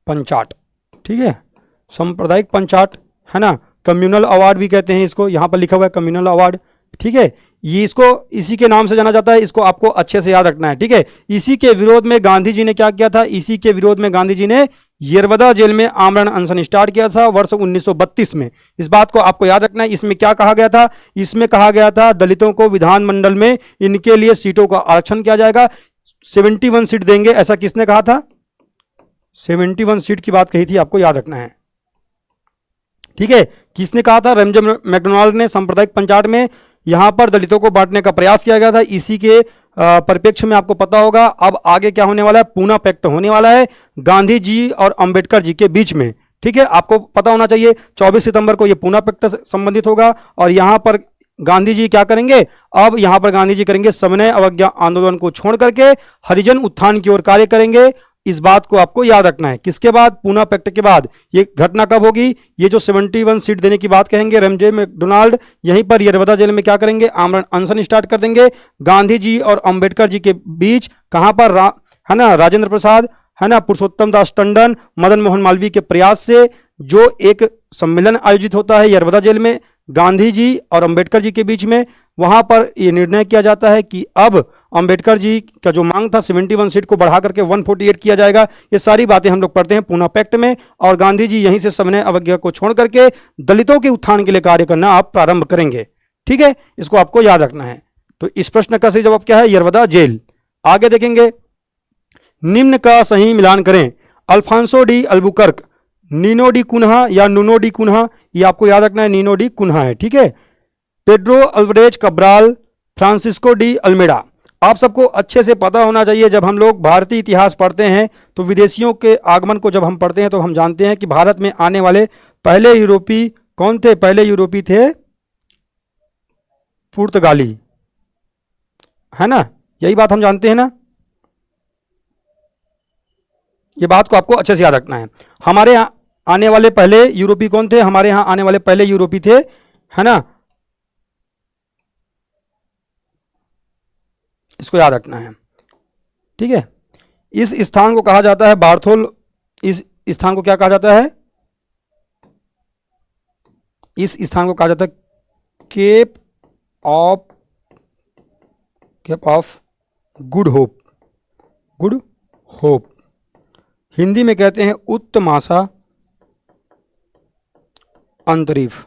पंचाट। ठीक है, सांप्रदायिक पंचाट है ना, कम्युनल अवार्ड भी कहते हैं इसको, यहां पर लिखा हुआ है कम्युनल अवार्ड। ठीक है, ये इसको इसी के नाम से जाना जाता है, इसको आपको अच्छे से याद रखना है। ठीक है, इसी के विरोध में गांधी जी ने क्या किया था? इसी के विरोध में गांधी जी ने यरवदा जेल में आमरण अनशन स्टार्ट किया था वर्ष 1932 में। इस बात को आपको याद रखना है। इसमें क्या कहा गया था? इसमें कहा गया था दलितों को विधानमंडल में इनके लिए सीटों का आरक्षण किया जाएगा, 71 सीट देंगे। ऐसा किसने कहा था? 71 सीट की बात कही थी, आपको याद रखना है। ठीक है, किसने कहा था? रैमजे मैकडोनाल्ड ने। सांप्रदायिक पंचायत में यहां पर दलितों को बांटने का प्रयास किया गया था। इसी के परिप्रेक्ष्य में आपको पता होगा अब आगे क्या होने वाला है? पूना पैक्ट होने वाला है गांधी जी और अंबेडकर जी के बीच में। ठीक है, आपको पता होना चाहिए 24 सितंबर को यह पूना पैक्ट संबंधित होगा। और यहां पर गांधी जी क्या करेंगे? अब यहां पर गांधी जी करेंगे सविनय अवज्ञा आंदोलन को छोड़ करके हरिजन उत्थान की ओर कार्य करेंगे। इस बात को आपको याद रखना है। किसके बाद? पूना पैक्ट के बाद। ये घटना कब होगी? ये जो 71 सीट देने की बात कहेंगे रैमजे मैकडोनाल्ड, यहीं पर यरवदा जेल में क्या करेंगे? आमरण अनशन स्टार्ट कर देंगे गांधी जी और अंबेडकर जी के बीच। कहां पर? है ना, राजेंद्र प्रसाद, है ना, पुरुषोत्तम दास टंडन, मदन मोहन मालवीय के प्रयास से जो एक सम्मेलन आयोजित होता है यरवदा जेल में गांधी जी और अंबेडकर जी के बीच में, वहां पर यह निर्णय किया जाता है कि अब अंबेडकर जी का जो मांग था 71 सीट को बढ़ा करके 148 किया जाएगा। ये सारी बातें हम लोग पढ़ते हैं पूना पैक्ट में। और गांधी जी यहीं से सविनय अवज्ञा को छोड़ करके दलितों के उत्थान के लिए कार्य करना आप प्रारंभ करेंगे। ठीक है, इसको आपको याद रखना है। तो इस प्रश्न का सही जवाब क्या है? यरवदा जेल। आगे देखेंगे, निम्न का सही मिलान करें। Alfonso de Albuquerque, Nino de Cunha या नुनो डी कुन्हा? ये आपको याद रखना है, नीनो डी कुन्हा है। ठीक है, Pedro Alvarez Cabral, Francisco de Almeida. आप सबको अच्छे से पता होना चाहिए, जब हम लोग भारतीय इतिहास पढ़ते हैं तो विदेशियों के आगमन को जब हम पढ़ते हैं तो हम जानते हैं कि भारत में आने वाले पहले यूरोपीय कौन थे? पहले यूरोपीय थे पुर्तगाली, है ना, यही बात हम जानते हैं ना। ये बात को आपको अच्छे से याद रखना है। हमारे यहाँ आने वाले पहले यूरोपीय कौन थे? हमारे यहाँ आने वाले पहले यूरोपीय थे, है ना, इसको याद रखना है। ठीक है, इस स्थान को कहा जाता है बार्थोल। इस स्थान को क्या कहा जाता है? इस स्थान को कहा जाता है Cape of Good Hope. Good Hope Hindi में कहते हैं उत्तमाशा अंतरीफ।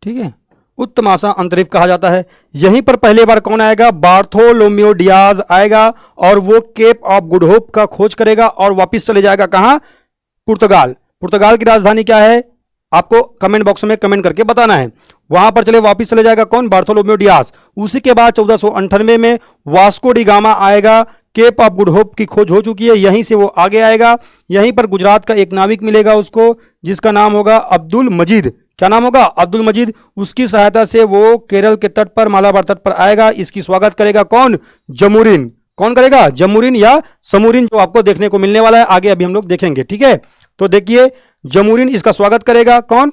ठीक है, उत्तमाशा अंतरिक्ष कहा जाता है। यहीं पर पहले बार कौन आएगा? बार्थोलोम्यो डियाज आएगा और वो केप ऑफ गुड होप का खोज करेगा और वापस चले जाएगा कहां? पुर्तगाल। पुर्तगाल की राजधानी क्या है? आपको कमेंट बॉक्स में कमेंट करके बताना है। वहां पर वापस चले जाएगा कौन? बार्थोलोम्यो डियाज। उसी के बाद 1498 में वास्को डी गामा आएगा। केप ऑफ गुड होप की खोज हो चुकी है, यहीं से वो आगे आएगा। यहीं पर गुजरात का एक नाविक मिलेगा उसको, जिसका नाम होगा अब्दुल मजीद। क्या नाम होगा? अब्दुल मजीद। उसकी सहायता से वो केरल के तट पर, मालाबार तट पर आएगा। इसकी स्वागत करेगा कौन? जमुरीन। कौन करेगा? जमुरीन या समूरीन, जो आपको देखने को मिलने वाला है आगे, अभी हम लोग देखेंगे। ठीक है, तो देखिए जमुरीन इसका स्वागत करेगा। कौन?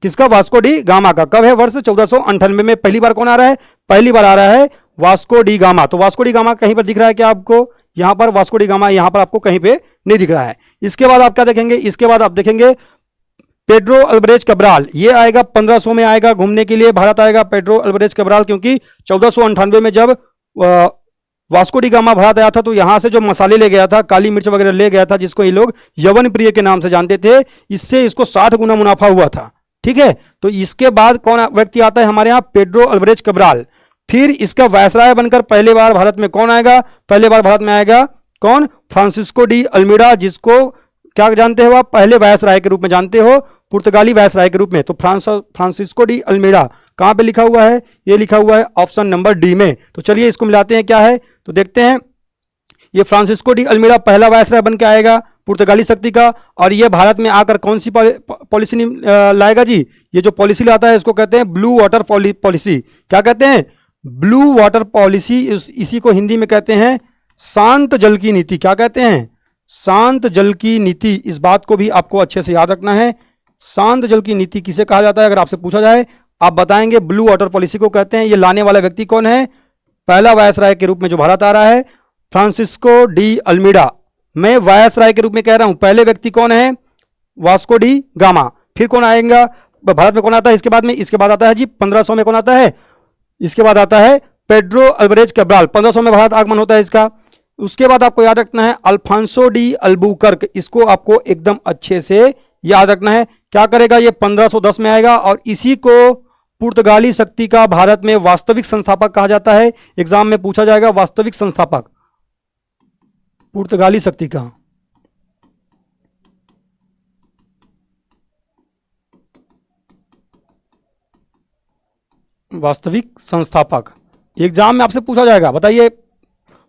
किसका? वास्को डी गामा का। कब है? वर्ष 1498 में। पहली बार कौन आ रहा है? पहली बार आ रहा है वास्को डी गामा। तो वास्को डी गामा कहीं पर दिख रहा है क्या आपको? यहां पर वास्को डी गामा यहां पर आपको कहीं पे नहीं दिख रहा है। इसके बाद आप क्या देखेंगे? इसके बाद आप देखेंगे पेड्रो अल्वारेज कैब्राल। ये आएगा 1500 में आएगा, घूमने के लिए भारत आएगा पेड्रो अल्वारेज कैब्राल, क्योंकि 1498 में जब वास्को डी गामा भारत आया था तो यहां से जो मसाले ले गया था, काली मिर्च वगैरह ले गया था, जिसको ये लोग यवन प्रिय के नाम से जानते थे, इससे इसको 60 गुना मुनाफा हुआ था। ठीक है, तो इसके बाद कौन व्यक्ति आता है हमारे यहां? Pedro Alvarez Cabral. फिर इसका वायसराय बनकर पहले बार भारत में कौन आएगा? पहले बार भारत में आएगा कौन? फ्रांसिस्को डी अल्मीडा, जिसको क्या जानते हो आप? पहले वायसराय के रूप में जानते हो, पुर्तगाली वायसराय के रूप में। तो फ्रांसिस्को डी अल्मीडा कहां पे लिखा हुआ है? ये लिखा हुआ है ऑप्शन नंबर डी में। तो चलिए इसको मिलाते हैं, क्या है तो देखते हैं। ये फ्रांसिस्को डी अल्मीडा पहला वायसराय बन के आएगा पुर्तगाली शक्ति का, और ये भारत में आकर कौन सी पॉलिसी लाएगा जी? ये जो पॉलिसी लाता है इसको कहते हैं ब्लू वाटर पॉलिसी। क्या कहते हैं? Blue water policy. इसी को हिंदी में कहते हैं शांत जल की नीति। क्या कहते हैं? शांत जल की नीति। इस बात को भी आपको अच्छे से याद रखना है। शांत जल की नीति किसे कहा जाता है? अगर आपसे पूछा जाए आप बताएंगे ब्लू वाटर पॉलिसी को कहते हैं। ये लाने वाला व्यक्ति कौन है? पहला वायसराय के रूप में जो भारत आ रहा है, फ्रांसिस्को डी अल्मीडा। मैं वायसराय के रूप में कह रहा हूं, पहले व्यक्ति कौन है? Vasco D gamma. फिर कौन आएगा भारत में? कौन आता है इसके बाद में? इसके बाद आता है जी 1500 में कौन आता है? इसके बाद आता है पेड्रो अल्वारेज कैब्राल। 1500 में भारत आगमन होता है इसका। उसके बाद आपको याद रखना है अल्फांसो डी अल्बुकर्क। इसको आपको एकदम अच्छे से याद रखना है। क्या करेगा? ये 1510 में आएगा, और इसी को पुर्तगाली शक्ति का भारत में वास्तविक संस्थापक कहा जाता है। एग्जाम में पूछा जाएगा वास्तविक संस्थापक पुर्तगाली शक्ति का। वास्तविक संस्थापक एग्जाम में आपसे पूछा जाएगा। बताइए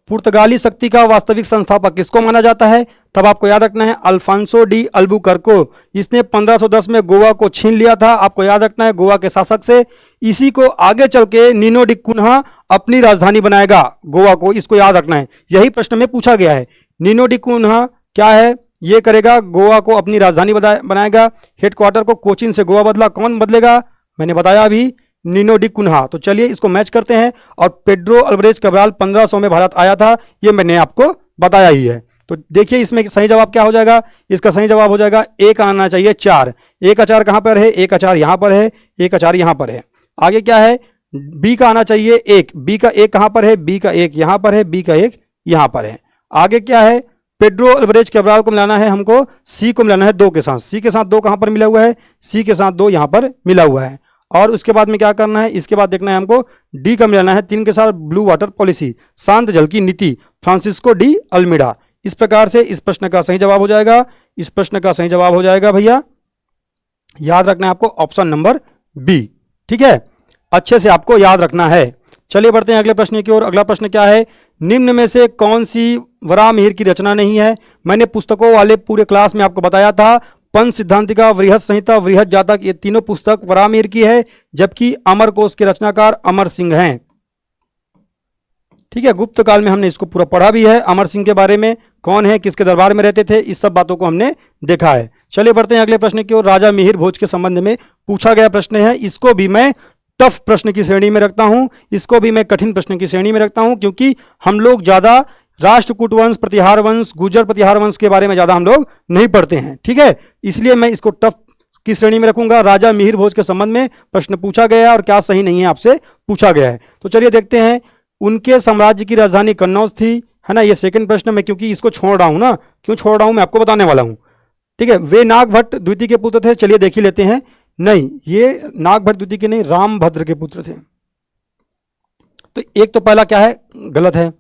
पुर्तगाली शक्ति का वास्तविक संस्थापक किसको माना जाता है? तब आपको याद रखना है अल्फांसो डी अल्बुकर्को। इसने 1510 में गोवा को छीन लिया था। आपको याद रखना है गोवा के शासक से। इसी को आगे चल के नीनो डी कुन्हा अपनी राजधानी बनाएगा गोवा को। इसको याद रखना है, यही प्रश्न में पूछा गया है। नीनो डी कुन्हा क्या है? ये करेगा गोवा को अपनी राजधानी बनाएगा। हेडक्वार्टर को कोचीन से गोवा बदला। कौन बदलेगा? मैंने बताया अभी, नीनो डी कुन्हा। तो चलिए इसको मैच करते हैं। और पेड्रो अल्वारेज कैब्राल 1500 में भारत आया था, ये मैंने आपको बताया ही है। तो देखिए इसमें सही जवाब क्या हो जाएगा? इसका सही जवाब हो जाएगा ए का आना चाहिए 4। ए का 4 कहां पर है? ए का 4 यहां पर है, ए का 4 यहां पर है। आगे क्या है? बी का आना चाहिए 1। बी का 1 कहां पर है? बी का 1 यहां पर है, बी का 1 यहां पर है। आगे क्या है? पेड्रो अल्वारेज कैब्राल को मिलाना है हमको, सी को मिलाना है 2 के साथ। सी के साथ 2 कहां पर मिला हुआ है? सी के साथ 2 यहां पर मिला हुआ है। और उसके बाद में क्या करना है? इसके बाद देखना है हमको डी का मिलाना है 3 के साथ, ब्लू वाटर पॉलिसी, शांत जल की नीति, फ्रांसिस्को डी अल्मीडा। इस प्रकार से इस प्रश्न का सही जवाब हो जाएगा। इस प्रश्न का सही जवाब हो जाएगा भैया, याद रखना है आपको ऑप्शन नंबर बी। ठीक है, अच्छे से आपको याद रखना है। चलिए बढ़ते हैं अगले प्रश्न की ओर। अगला प्रश्न क्या है? निम्न में से कौन सी वराहमिहिर की रचना नहीं है? मैंने पुस्तकों वाले पूरे क्लास में आपको बताया था, पंच सिद्धांतिका, वृहत संहिता, वृहत जातक, ये तीनों पुस्तक वराहमिहिर की है, जबकि अमर कोश के रचनाकार अमर सिंह हैं। ठीक है, गुप्त काल में हमने इसको पूरा पढ़ा भी है। अमर सिंह के बारे में कौन है, किसके दरबार में रहते थे, इस सब बातों को हमने देखा है। चलिए बढ़ते हैं अगले प्रश्न की ओर। राजा मिहिर भोज के संबंध में पूछा गया प्रश्न है। इसको भी मैं टफ प्रश्न की श्रेणी में रखता हूं, इसको भी मैं कठिन प्रश्न की श्रेणी में रखता हूं, क्योंकि हम लोग ज्यादा राष्ट्रकूट वंश, प्रतिहार वंश, गुर्जर प्रतिहार वंश के बारे में ज्यादा हम लोग नहीं पढ़ते हैं। ठीक है, इसलिए मैं इसको टफ की श्रेणी में रखूंगा। राजा मिहिर भोज के संबंध में प्रश्न पूछा गया है और क्या सही नहीं है आपसे पूछा गया है। तो चलिए देखते हैं। उनके साम्राज्य की राजधानी कन्नौज थी, है ना। ये सेकंड प्रश्न में, क्योंकि इसको छोड़ रहा हूं ना, क्यों छोड़ रहा हूं मैं आपको बताने वाला हूं। ठीक है, वे नागभट्ट द्वितीय के पुत्र थे। चलिए देख ही लेते हैं। नहीं, ये नागभट्ट द्वितीय के नहीं, रामभद्र के पुत्र थे। तो एक तो पहला क्या है, गलत है।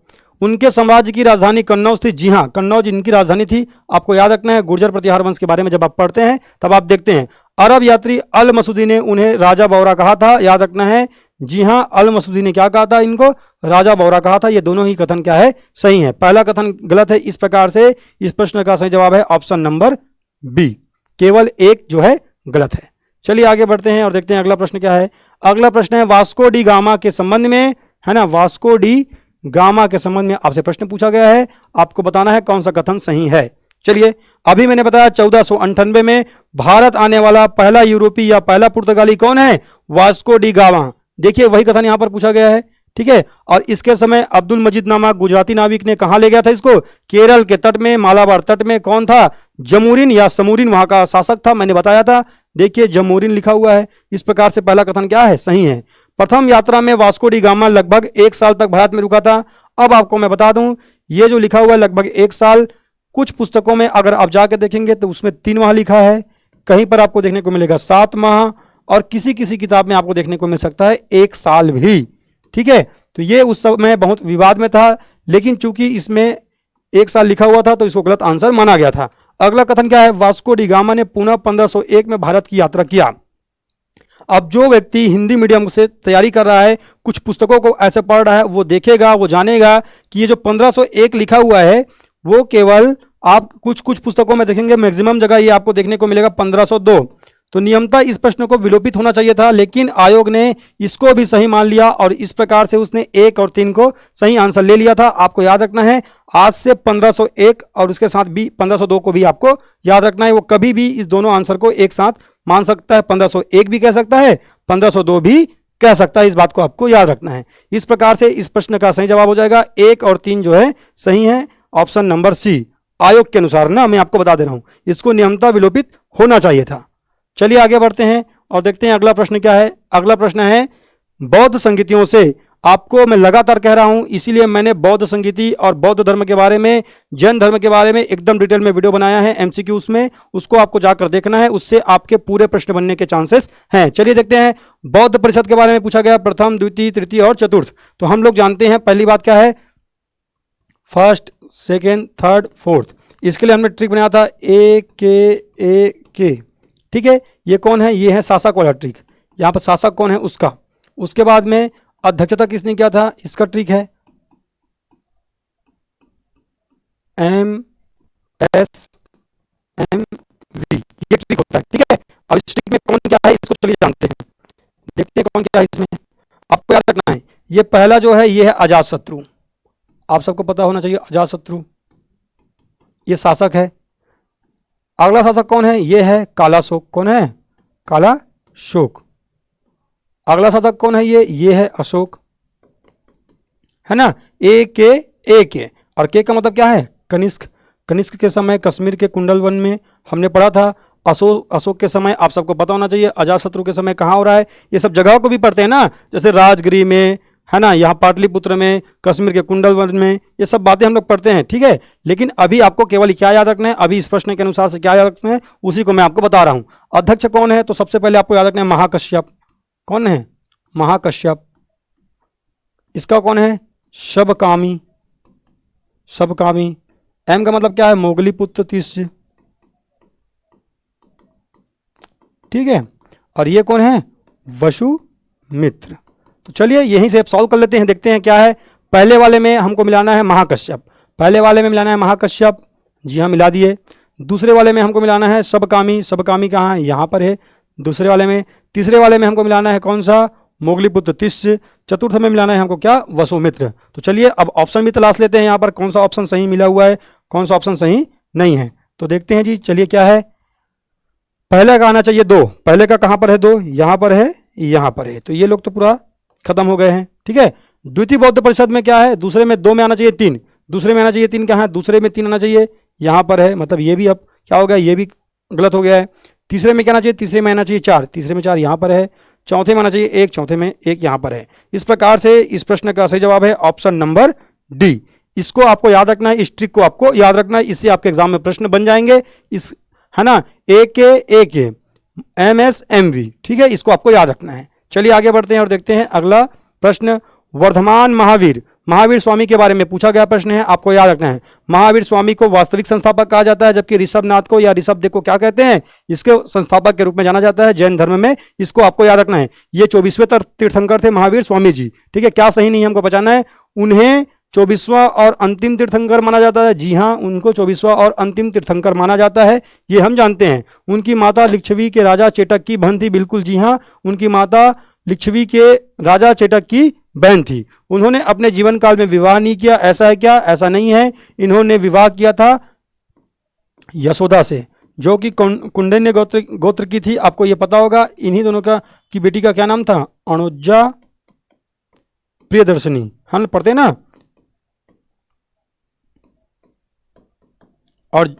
उनके साम्राज्य की राजधानी कन्नौज थी। जी हाँ, कन्नौज इनकी राजधानी थी। आपको याद रखना है, गुर्जर प्रतिहार वंश के बारे में जब आप पढ़ते हैं तब आप देखते हैं। अरब यात्री अल मसूदी ने उन्हें राजा बौरा कहा था, याद रखना है। जी हाँ, अल मसूदी ने क्या कहा था, इनको राजा बौरा कहा था। ये दोनों ही कथन क्या है, सही है। पहला कथन गलत है। इस प्रकार से इस प्रश्न का सही जवाब है ऑप्शन नंबर बी, केवल एक जो है गलत है। चलिए आगे बढ़ते हैं और देखते हैं अगला प्रश्न क्या है। अगला प्रश्न है वास्को डी गामा के संबंध में, है ना। वास्को डी गामा के संबंध में आपसे प्रश्न पूछा गया है, आपको बताना है कौन सा कथन सही है। चलिए, अभी मैंने बताया 1498 में भारत आने वाला पहला यूरोपीय या पहला पुर्तगाली कौन है? Vasco D gamma. देखिए वही कथन यहां पर पूछा गया है, ठीक है। और इसके समय अब्दुल मजीद नामक गुजराती नाविक ने कहां ले गया था इसको? केरल के तट में, मालाबार तट में। कौन था? जमूरिन या समूरिन वहां का शासक था, मैंने बताया था। देखिए जमूरिन लिखा हुआ है। इस प्रकार से पहला कथन क्या है? सही है। प्रथम यात्रा में वास्को डी गामा लगभग 1 साल तक भारत में रुका था। अब आपको मैं बता दूं, ये जो लिखा हुआ है लगभग 1 साल, कुछ पुस्तकों में अगर आप जाके देखेंगे तो उसमें 3 माह लिखा है, कहीं पर आपको देखने को मिलेगा 7 माह, और किसी किसी किताब में आपको देखने को मिल सकता है 1 साल भी, ठीक है। तो ये उस समय बहुत विवाद में था, लेकिन चूंकि इसमें 1 साल लिखा हुआ था तो इसको गलत आंसर माना गया था। अगला कथन क्या है? वास्को डी गामा ने पुनः 1501 में भारत की यात्रा किया। अब जो व्यक्ति हिंदी मीडियम से तैयारी कर रहा है, कुछ पुस्तकों को ऐसे पढ़ रहा है, वो देखेगा, वो जानेगा कि ये जो 1501 लिखा हुआ है वो केवल आप कुछ कुछ पुस्तकों में देखेंगे, मैक्सिमम जगह ये आपको देखने को मिलेगा 1502। तो नियमतः इस प्रश्न को विलोपित होना चाहिए था, लेकिन आयोग ने इसको भी सही मान लिया और इस प्रकार से उसने 1 और 3 को सही आंसर ले लिया था। आपको याद रखना है, आज से 1501 और उसके साथ भी 1502 को भी आपको याद रखना है। वो कभी भी इस दोनों आंसर को एक साथ मान सकता है, 1501 भी कह सकता है, 1502 भी कह सकता है। इस बात को आपको याद रखना है। इस प्रकार से इस प्रश्न का सही जवाब हो जाएगा 1 और 3 जो है सही है, ऑप्शन नंबर सी। आयोग के अनुसार ना, मैं आपको बता दे रहा हूं, इसको नियमतः विलोपित होना चाहिए था। चलिए आगे बढ़ते हैं और देखते हैं अगला प्रश्न क्या है। अगला प्रश्न है बौद्ध संगीतियों से। आपको मैं लगातार कह रहा हूं, इसीलिए मैंने बौद्ध संगीति और बौद्ध धर्म के बारे में, जैन धर्म के बारे में एकदम डिटेल में वीडियो बनाया है एमसीक्यूज में, उसको आपको जाकर देखना है, उससे आपके पूरे प्रश्न बनने के चांसेस हैं। चलिए देखते हैं, बौद्ध परिषद के बारे में पूछा गया, प्रथम, द्वितीय, तृतीय और चतुर्थ। तो हम लोग जानते हैं पहली बात क्या है, फर्स्ट, सेकेंड, थर्ड, फोर्थ। इसके लिए हमने ट्रिक बनाया था ए के, ठीक है। ये कौन है? ये है शासक वाला ट्रिक। यहाँ पर शासक कौन है उसका। उसके बाद में अध्यक्षता किसने किया था, इसका ट्रिक है एम एस एम वी, ये ट्रिक होता है, ठीक है। अब इस ट्रिक में कौन क्या है इसको चलिए जानते हैं, देखते हैं कौन क्या है इसमें। आपको याद रखना है, ये पहला जो है ये है अजातशत्रु। आप सबको पता होना चाहिए अजातशत्रु, ये शासक है। अगला शासक कौन है? ये है कालाशोक। कौन है? कालाशोक। अगला शासक कौन है? ये है अशोक, है ना। ए के और के का मतलब क्या है? कनिष्क। कनिष्क के समय कश्मीर के कुंडल वन में हमने पढ़ा था। अशोक के समय आप सबको पता होना चाहिए। अजातशत्रु के समय कहाँ हो रहा है? ये सब जगहों को भी पढ़ते हैं ना, जैसे राजगिरी में, है ना, यहाँ पाटलिपुत्र में, कश्मीर के कुंडल वन में, ये सब बातें हम लोग पढ़ते हैं, ठीक है। लेकिन अभी आपको केवल क्या याद रखना है, अभी इस प्रश्न के अनुसार से क्या याद रखना है उसी को मैं आपको बता रहा हूं। अध्यक्ष कौन है? तो सबसे पहले आपको याद रखना है महाकश्यप। कौन है? महाकश्यप। इसका कौन है? शबकामी। शबकामी। एम का मतलब क्या है? मोगलीपुत्र तीसरे, ठीक है। और ये कौन है? वसुमित्र। तो चलिए यहीं से सॉल्व कर लेते हैं, देखते हैं क्या है। पहले वाले में हमको मिलाना है महाकश्यप, पहले वाले में मिलाना है महाकश्यप, जी हाँ मिला दिए। दूसरे वाले में हमको मिलाना है सबकामी। सबकामी कहाँ है? यहाँ पर है दूसरे वाले में। तीसरे वाले में हमको मिलाना है कौन सा? मोगलीपुत्र तीसरे। चतुर्थ में मिलाना है हमको क्या? वसुमित्र। तो चलिए अब ऑप्शन भी तलाश लेते हैं यहाँ पर, कौन सा ऑप्शन सही मिला हुआ है, कौन सा ऑप्शन सही नहीं है। तो देखते हैं जी, चलिए क्या है। पहले का आना चाहिए 2, पहले का कहाँ पर है? 2 यहाँ पर है, यहाँ पर है। तो ये लोग तो पूरा खत्म हो गए हैं, ठीक है। द्वितीय बौद्ध परिषद में क्या है? दूसरे में 2 में आना चाहिए 3, दूसरे में आना चाहिए 3 कहाँ है? दूसरे में 3 आना चाहिए, यहाँ पर है। मतलब ये भी अब क्या हो गया? ये भी गलत हो गया है। तीसरे में क्या आना चाहिए? तीसरे में आना चाहिए 4, तीसरे में 4 यहाँ पर है। चौथे में आना चाहिए 1, चौथे में 1 यहाँ पर है। इस प्रकार से इस प्रश्न का सही जवाब है ऑप्शन नंबर डी। इसको आपको याद रखना है, इस ट्रिक को आपको याद रखना है, इससे आपके एग्जाम में प्रश्न बन जाएंगे। इस, है ना, ए के MSMV, ठीक है, इसको आपको याद रखना है। चलिए आगे बढ़ते हैं और देखते हैं अगला प्रश्न। वर्धमान महावीर, महावीर स्वामी के बारे में पूछा गया प्रश्न है, आपको याद रखना है। महावीर स्वामी को वास्तविक संस्थापक कहा जाता है, जबकि ऋषभनाथ को या ऋषभदेव को क्या कहते हैं? इसके संस्थापक के रूप में जाना जाता है जैन धर्म में। इसको आपको याद रखना है। ये 24वें तीर्थंकर थे महावीर स्वामी जी, ठीक है। क्या सही नहीं हमको बचाना है। उन्हें 24वां और अंतिम तीर्थंकर माना जाता है। जी हाँ, उनको 24वां और अंतिम तीर्थंकर माना जाता है, ये हम जानते हैं। उनकी माता लिच्छवी के राजा चेटक की बहन थी। बिल्कुल जी हाँ, उनकी माता लिच्छवी के राजा चेटक की बहन थी। उन्होंने अपने जीवन काल में विवाह नहीं किया, ऐसा है क्या? ऐसा नहीं है। इन्होंने विवाह किया था यशोदा से, जो कि कुंडन्य गोत्र गोत्र की थी। आपको ये पता होगा। इन्हीं दोनों का की बेटी का क्या नाम था? अनुजा प्रियदर्शनी। हम पढ़ते हैं ना। और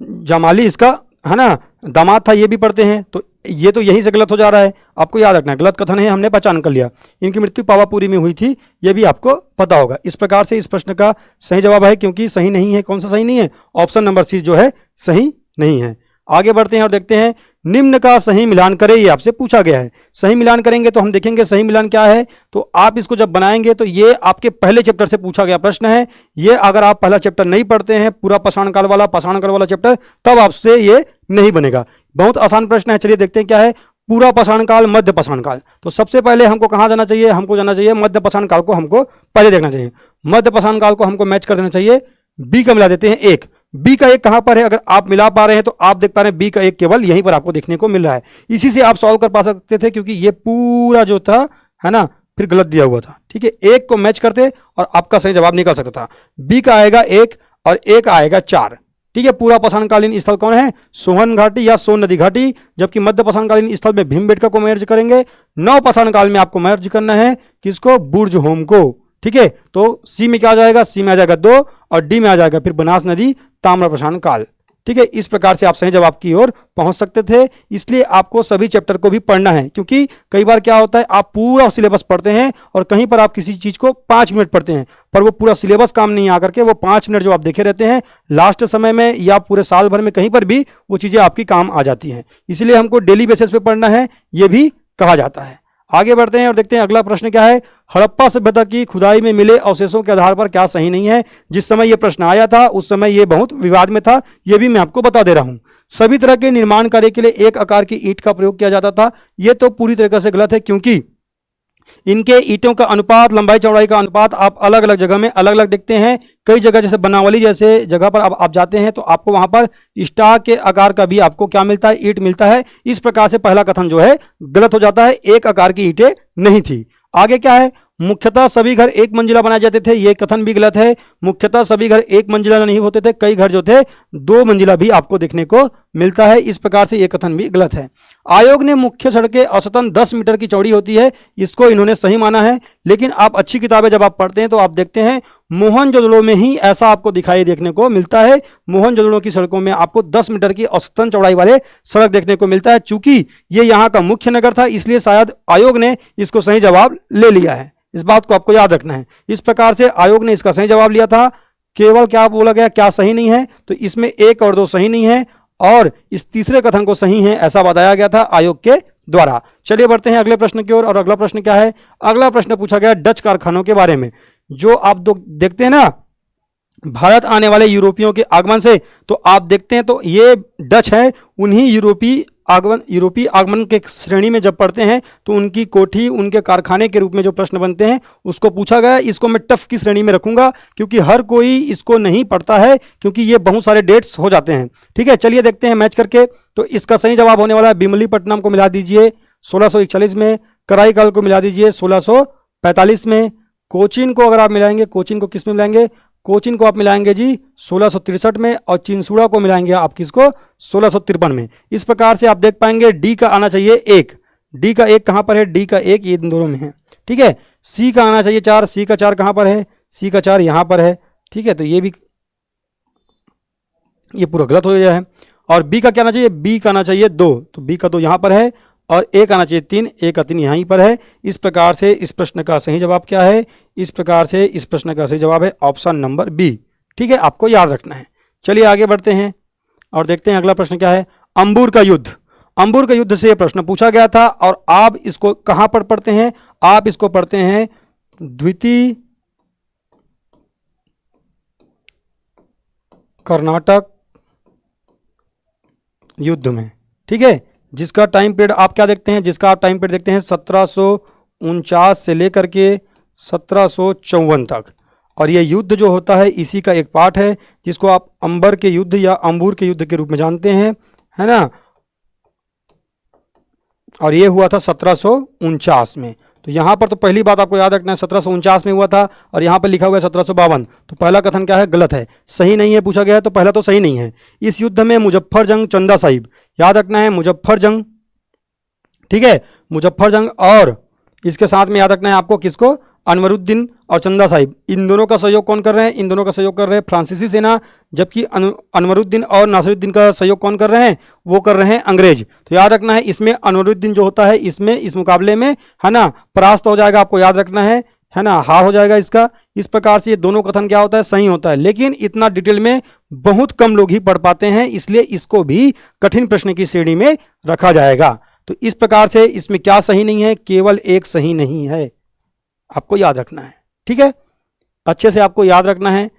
जमाली इसका है ना दामाद था, ये भी पढ़ते हैं। तो ये तो यहीं से गलत हो जा रहा है, आपको याद रखना है। गलत कथन है, हमने पहचान कर लिया। इनकी मृत्यु पावापुरी में हुई थी, ये भी आपको पता होगा। इस प्रकार से इस प्रश्न का सही जवाब है, क्योंकि सही नहीं है। कौन सा सही नहीं है? ऑप्शन नंबर सी जो है सही नहीं है। आगे बढ़ते हैं और देखते हैं निम्न का सही मिलान करें। ये आपसे पूछा गया है। सही मिलान करेंगे तो हम देखेंगे सही मिलान क्या है। तो आप इसको जब बनाएंगे तो ये आपके पहले चैप्टर से पूछा गया प्रश्न है। ये अगर आप पहला चैप्टर नहीं पढ़ते हैं, पूरा पाषाण काल वाला चैप्टर, तब आपसे ये नहीं बनेगा। बहुत आसान प्रश्न है। चलिए देखते हैं क्या है। पूरा पाषाण काल, मध्य पाषाण काल। तो सबसे पहले हमको कहाँ जाना चाहिए? हमको जाना चाहिए मध्य पाषाण काल को, हमको पहले देखना चाहिए। मध्य पाषाण काल को हमको मैच कर देना चाहिए। बी का मिला देते हैं एक। बी का एक कहां पर है? अगर आप मिला पा रहे हैं तो आप देख पा रहे हैं बी का एक केवल यहीं पर आपको देखने को मिल रहा है। इसी से आप सॉल्व कर पा सकते थे, क्योंकि ये पूरा जो था है ना फिर गलत दिया हुआ था। ठीक है, एक को मैच करते और आपका सही जवाब निकल सकता था। बी का आएगा एक और एक आएगा 4। ठीक है, पूरा पाषाणकालीन स्थल कौन है? सोहन घाटी या सोन नदी घाटी। जबकि मध्य पाषाणकालीन स्थल में भीमबेटका को मर्ज करेंगे। नव पाषाण काल में आपको मर्ज करना है किसको? बुर्जहोम को। ठीक है, तो सी में क्या आ जाएगा? सी में आ जाएगा 2 और डी में आ जाएगा फिर बनास नदी ताम्र पाषाण काल। ठीक है, इस प्रकार से आप सही जवाब की ओर पहुंच सकते थे। इसलिए आपको सभी चैप्टर को भी पढ़ना है, क्योंकि कई बार क्या होता है आप पूरा सिलेबस पढ़ते हैं और कहीं पर आप किसी चीज को 5 मिनट पढ़ते हैं, पर वो पूरा सिलेबस काम नहीं आकर के वो 5 मिनट जो आप देखे रहते हैं लास्ट समय में या पूरे साल भर में कहीं पर भी वो चीजें आपकी काम आ जाती हैं। इसलिए हमको डेली बेसिस पे पढ़ना है, ये भी कहा जाता है। आगे बढ़ते हैं और देखते हैं अगला प्रश्न क्या है। हड़प्पा सभ्यता की खुदाई में मिले अवशेषों के आधार पर क्या सही नहीं है? जिस समय यह प्रश्न आया था उस समय यह बहुत विवाद में था, यह भी मैं आपको बता दे रहा हूं। सभी तरह के निर्माण कार्य के लिए एक आकार की ईंट का प्रयोग किया जाता था। यह तो पूरी तरीके से गलत है, क्योंकि इनके ईंटों का अनुपात, लंबाई चौड़ाई का अनुपात आप अलग अलग जगह में अलग अलग देखते हैं। कई जगह जैसे बनावली जैसे जगह पर आप जाते हैं तो आपको वहां पर स्टार के आकार का भी आपको क्या मिलता है? ईंट मिलता है। इस प्रकार से पहला कथन जो है गलत हो जाता है, एक आकार की ईंटें नहीं थी। आगे क्या है? मुख्यतः सभी घर एक मंजिला बनाए जाते थे, यह कथन भी गलत है। मुख्यतः सभी घर एक मंजिला नहीं होते थे, कई घर जो थे 2 मंजिला भी आपको देखने को मिलता है। इस प्रकार से यह कथन भी गलत है। आयोग ने मुख्य सड़कें औसतन 10 मीटर की चौड़ी होती है, इसको इन्होंने सही माना है। लेकिन आप अच्छी किताबें जब आप पढ़ते हैं तो आप देखते हैं मोहनजोदड़ो में ही ऐसा आपको दिखाई देखने को मिलता है। मोहनजोदड़ो की सड़कों में आपको 10 मीटर की औसतन चौड़ाई वाले सड़क देखने को मिलता है। चूंकि ये यहाँ का मुख्य नगर था, इसलिए शायद आयोग ने इसको सही जवाब ले लिया है। इस बात को आपको याद रखना है। इस प्रकार से आयोग ने इसका सही जवाब लिया था। केवल क्या बोला गया, क्या सही नहीं है? तो इसमें 1 और 2 सही नहीं है और इस तीसरे कथन को सही है ऐसा बताया गया था आयोग के द्वारा। चलिए बढ़ते हैं अगले प्रश्न की ओर। और अगला प्रश्न क्या है? अगला प्रश्न पूछा गया डच कारखानों के बारे में। जो आप देखते हैं ना भारत आने वाले यूरोपियों के आगमन से, तो आप देखते हैं तो ये डच है। उन्हीं यूरोपीय आगमन के श्रेणी में जब पढ़ते हैं तो उनकी कोठी, उनके कारखाने के रूप में जो प्रश्न बनते हैं उसको पूछा गया। इसको मैं टफ की श्रेणी में रखूंगा, क्योंकि हर कोई इसको नहीं पढ़ता है, क्योंकि ये बहुत सारे डेट्स हो जाते हैं। ठीक है, चलिए देखते हैं मैच करके। तो इसका सही जवाब होने वाला है बिमलीपट्टनम को मिला दीजिए 1641 में, कराईकल को मिला दीजिए 1645 में, कोचीन को अगर आप मिलाएंगे, कोचीन को किस में मिलाएंगे? कोचीन को आप मिलाएंगे जी 1663 में, और चिंसुड़ा को मिलाएंगे आप किसको? 1653 में। इस प्रकार से आप देख पाएंगे डी का आना चाहिए 1। डी का 1 कहां पर है? डी का 1 ये दोनों में है। ठीक है, सी का आना चाहिए 4। सी का 4 कहां पर है? सी का 4 यहां पर है। ठीक है, तो ये पूरा गलत हो गया है। और बी का क्या आना चाहिए? बी का आना चाहिए 2। तो बी का 2 यहां पर है और ए का आना चाहिए 3। ए का 3 यहीं पर है। इस प्रकार से इस प्रश्न का सही जवाब क्या है? इस प्रकार से इस प्रश्न का सही जवाब है ऑप्शन नंबर बी। ठीक है, आपको याद रखना है। चलिए आगे बढ़ते हैं और देखते हैं अगला प्रश्न क्या है। अंबुर का युद्ध। अंबुर के युद्ध से यह प्रश्न पूछा गया था और आप इसको कहां पर पढ़ते हैं? आप इसको पढ़ते हैं द्वितीय कर्नाटक युद्ध में। ठीक है, जिसका टाइम पीरियड आप क्या देखते हैं? जिसका आप टाइम पीरियड देखते हैं 1749 से लेकर के 1754 तक। और यह युद्ध जो होता है इसी का एक पार्ट है, जिसको आप अंबर के युद्ध या अंबुर के युद्ध के रूप में जानते हैं, है ना। और यह हुआ था 1749 में। तो यहाँ पर तो पहली बात आपको याद रखना है 1749 में हुआ था और यहाँ पर लिखा हुआ है 1752। तो पहला कथन क्या है? गलत है, सही नहीं है पूछा गया है, तो पहला तो सही नहीं है। इस युद्ध में मुजफ्फर जंग चंदा साहिब, याद रखना है मुजफ्फर जंग, ठीक है, मुजफ्फर जंग। और इसके साथ में याद रखना है आपको किसको? अनवरुद्दीन और चंदा साहिब। इन दोनों का सहयोग कौन कर रहे हैं? इन दोनों का सहयोग कर रहे हैं फ्रांसीसी सेना, जबकि अनवरुद्दीन और नासिरुद्दीन का सहयोग कौन कर रहे हैं? वो कर रहे हैं अंग्रेज। तो याद रखना है इसमें अनवरुद्दीन जो होता है इसमें इस मुकाबले में, है ना, परास्त हो जाएगा, आपको याद रखना है ना, हार हो जाएगा इसका। इस प्रकार से ये दोनों कथन क्या होता है? सही होता है। लेकिन इतना डिटेल में बहुत कम लोग ही पढ़ पाते हैं, इसलिए इसको भी कठिन प्रश्न की श्रेणी में रखा जाएगा। तो इस प्रकार से इसमें क्या सही नहीं है? केवल एक सही नहीं है, आपको याद रखना है, ठीक है, अच्छे से आपको याद रखना है।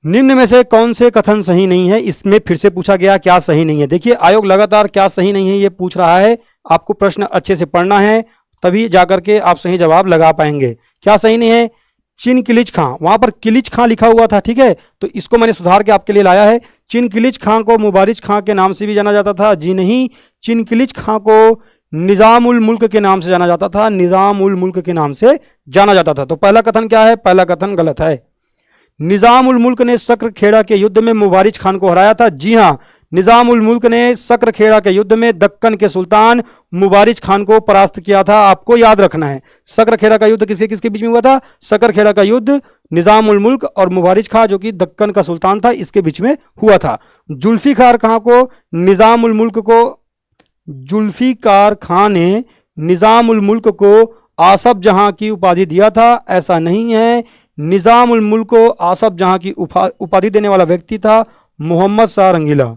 निम्न में से कौन से कथन सही नहीं है? इसमें फिर से पूछा गया क्या सही नहीं है। देखिए आयोग लगातार क्या सही नहीं है ये पूछ रहा है, आपको प्रश्न अच्छे से पढ़ना है, तभी जाकर के आप सही जवाब लगा पाएंगे। क्या सही नहीं है? चिन किलिच खां, वहां पर किलिच खां लिखा हुआ था, ठीक है, तो इसको मैंने सुधार के आपके लिए लाया है। चिन किलिच खां को मुबारिज खां के नाम से भी जाना जाता था, जी नहीं, चिन किलिच खां को निजाम उल मुल्क के नाम से जाना जाता था, निजाम उल मुल्क के नाम से जाना जाता था। तो पहला कथन क्या है? पहला कथन गलत है। निजाम उल मुल्क ने सक्र के युद्ध में मुबारिज खान को हराया था, जी हां, निजाम उल मुल्क ने सक्र के युद्ध में दक्कन के सुल्तान मुबारिज खान को परास्त किया था, आपको याद रखना है। सक्र का युद्ध किसके किसके बीच में हुआ था? सक्र का युद्ध निजाम उल मुल्क और मुबारिज खां जो कि दक्कन का सुल्तान था इसके बीच में हुआ था। जुल्फिकार खां को निजाम उल मुल्क को, जुल्फिकार खां ने निजाम उल मुल्क को आसफ जहां की उपाधि दिया था, ऐसा नहीं है। निजाम उल मुल्क को आसफ जहां की उपाधि देने वाला व्यक्ति था मोहम्मद शाह रंगीला,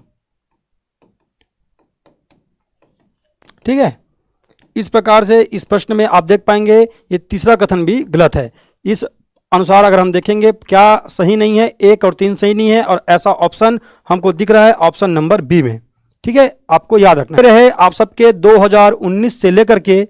ठीक है। इस प्रकार से इस प्रश्न में आप देख पाएंगे ये तीसरा कथन भी गलत है। इस अनुसार अगर हम देखेंगे क्या सही नहीं है? 1 और 3 सही नहीं है, और ऐसा ऑप्शन हमको दिख रहा है ऑप्शन नंबर बी में, ठीक है, आपको याद रखना रहे। आप सबके 2019 से लेकर के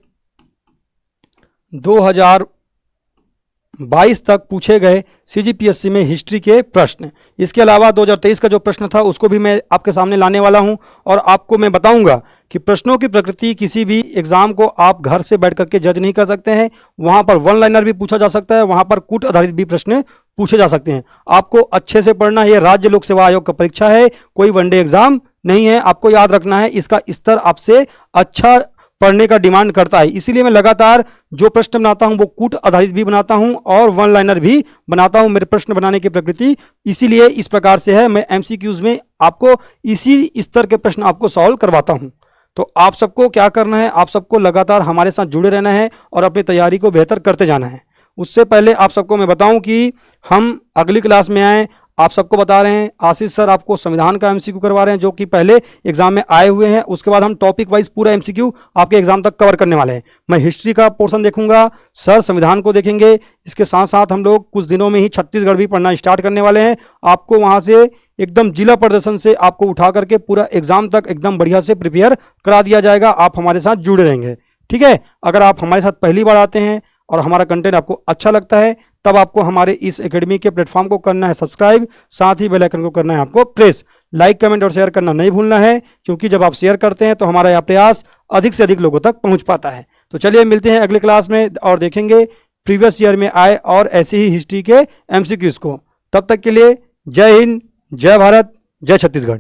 2022 तक पूछे गए सीजीपीएससी में हिस्ट्री के प्रश्न, इसके अलावा 2023 का जो प्रश्न था उसको भी मैं आपके सामने लाने वाला हूं, और आपको मैं बताऊंगा कि प्रश्नों की प्रकृति, किसी भी एग्जाम को आप घर से बैठ करके जज नहीं कर सकते हैं। वहां पर वन लाइनर भी पूछा जा सकता है, वहां पर कूट आधारित भी प्रश्न पूछे जा सकते हैं। आपको अच्छे से पढ़ना है, राज्य लोक सेवा आयोग का परीक्षा है, कोई वनडे एग्जाम नहीं है, आपको याद रखना है। इसका स्तर आपसे अच्छा पढ़ने का डिमांड करता है, इसीलिए मैं लगातार जो प्रश्न बनाता हूं वो कूट आधारित भी बनाता हूं और वन लाइनर भी बनाता हूं। मेरे प्रश्न बनाने की प्रकृति इसीलिए इस प्रकार से है, मैं एमसीक्यूज में आपको इसी स्तर के प्रश्न आपको सॉल्व करवाता हूं। तो आप सबको क्या करना है? आप सबको लगातार हमारे साथ जुड़े रहना है और अपनी तैयारी को बेहतर करते जाना है। उससे पहले आप सबको मैं बताऊं कि हम अगली क्लास में आए, आप सबको बता रहे हैं आशीष सर आपको संविधान का एमसीक्यू करवा रहे हैं जो कि पहले एग्जाम में आए हुए हैं। उसके बाद हम टॉपिक वाइज पूरा एमसीक्यू आपके एग्जाम तक कवर करने वाले हैं। मैं हिस्ट्री का पोर्शन देखूंगा, सर संविधान को देखेंगे, इसके साथ साथ हम लोग कुछ दिनों में ही छत्तीसगढ़ भी पढ़ना स्टार्ट करने वाले हैं। आपको वहां से एकदम जिला प्रदर्शन से आपको उठा करके पूरा एग्जाम तक एकदम बढ़िया से प्रिपेयर करा दिया जाएगा। आप हमारे साथ जुड़े रहेंगे, ठीक है। अगर आप हमारे साथ पहली बार आते हैं और हमारा कंटेंट आपको अच्छा लगता है तब आपको हमारे इस एकेडमी के प्लेटफॉर्म को करना है सब्सक्राइब, साथ ही बेल आइकन को करना है आपको प्रेस। लाइक कमेंट और शेयर करना नहीं भूलना है, क्योंकि जब आप शेयर करते हैं तो हमारा यह प्रयास अधिक से अधिक लोगों तक पहुंच पाता है। तो चलिए मिलते हैं अगले क्लास में और देखेंगे प्रीवियस ईयर में आए और ऐसे ही हिस्ट्री के एमसीक्यूज को। तब तक के लिए जय हिंद, जय भारत, जय छत्तीसगढ़।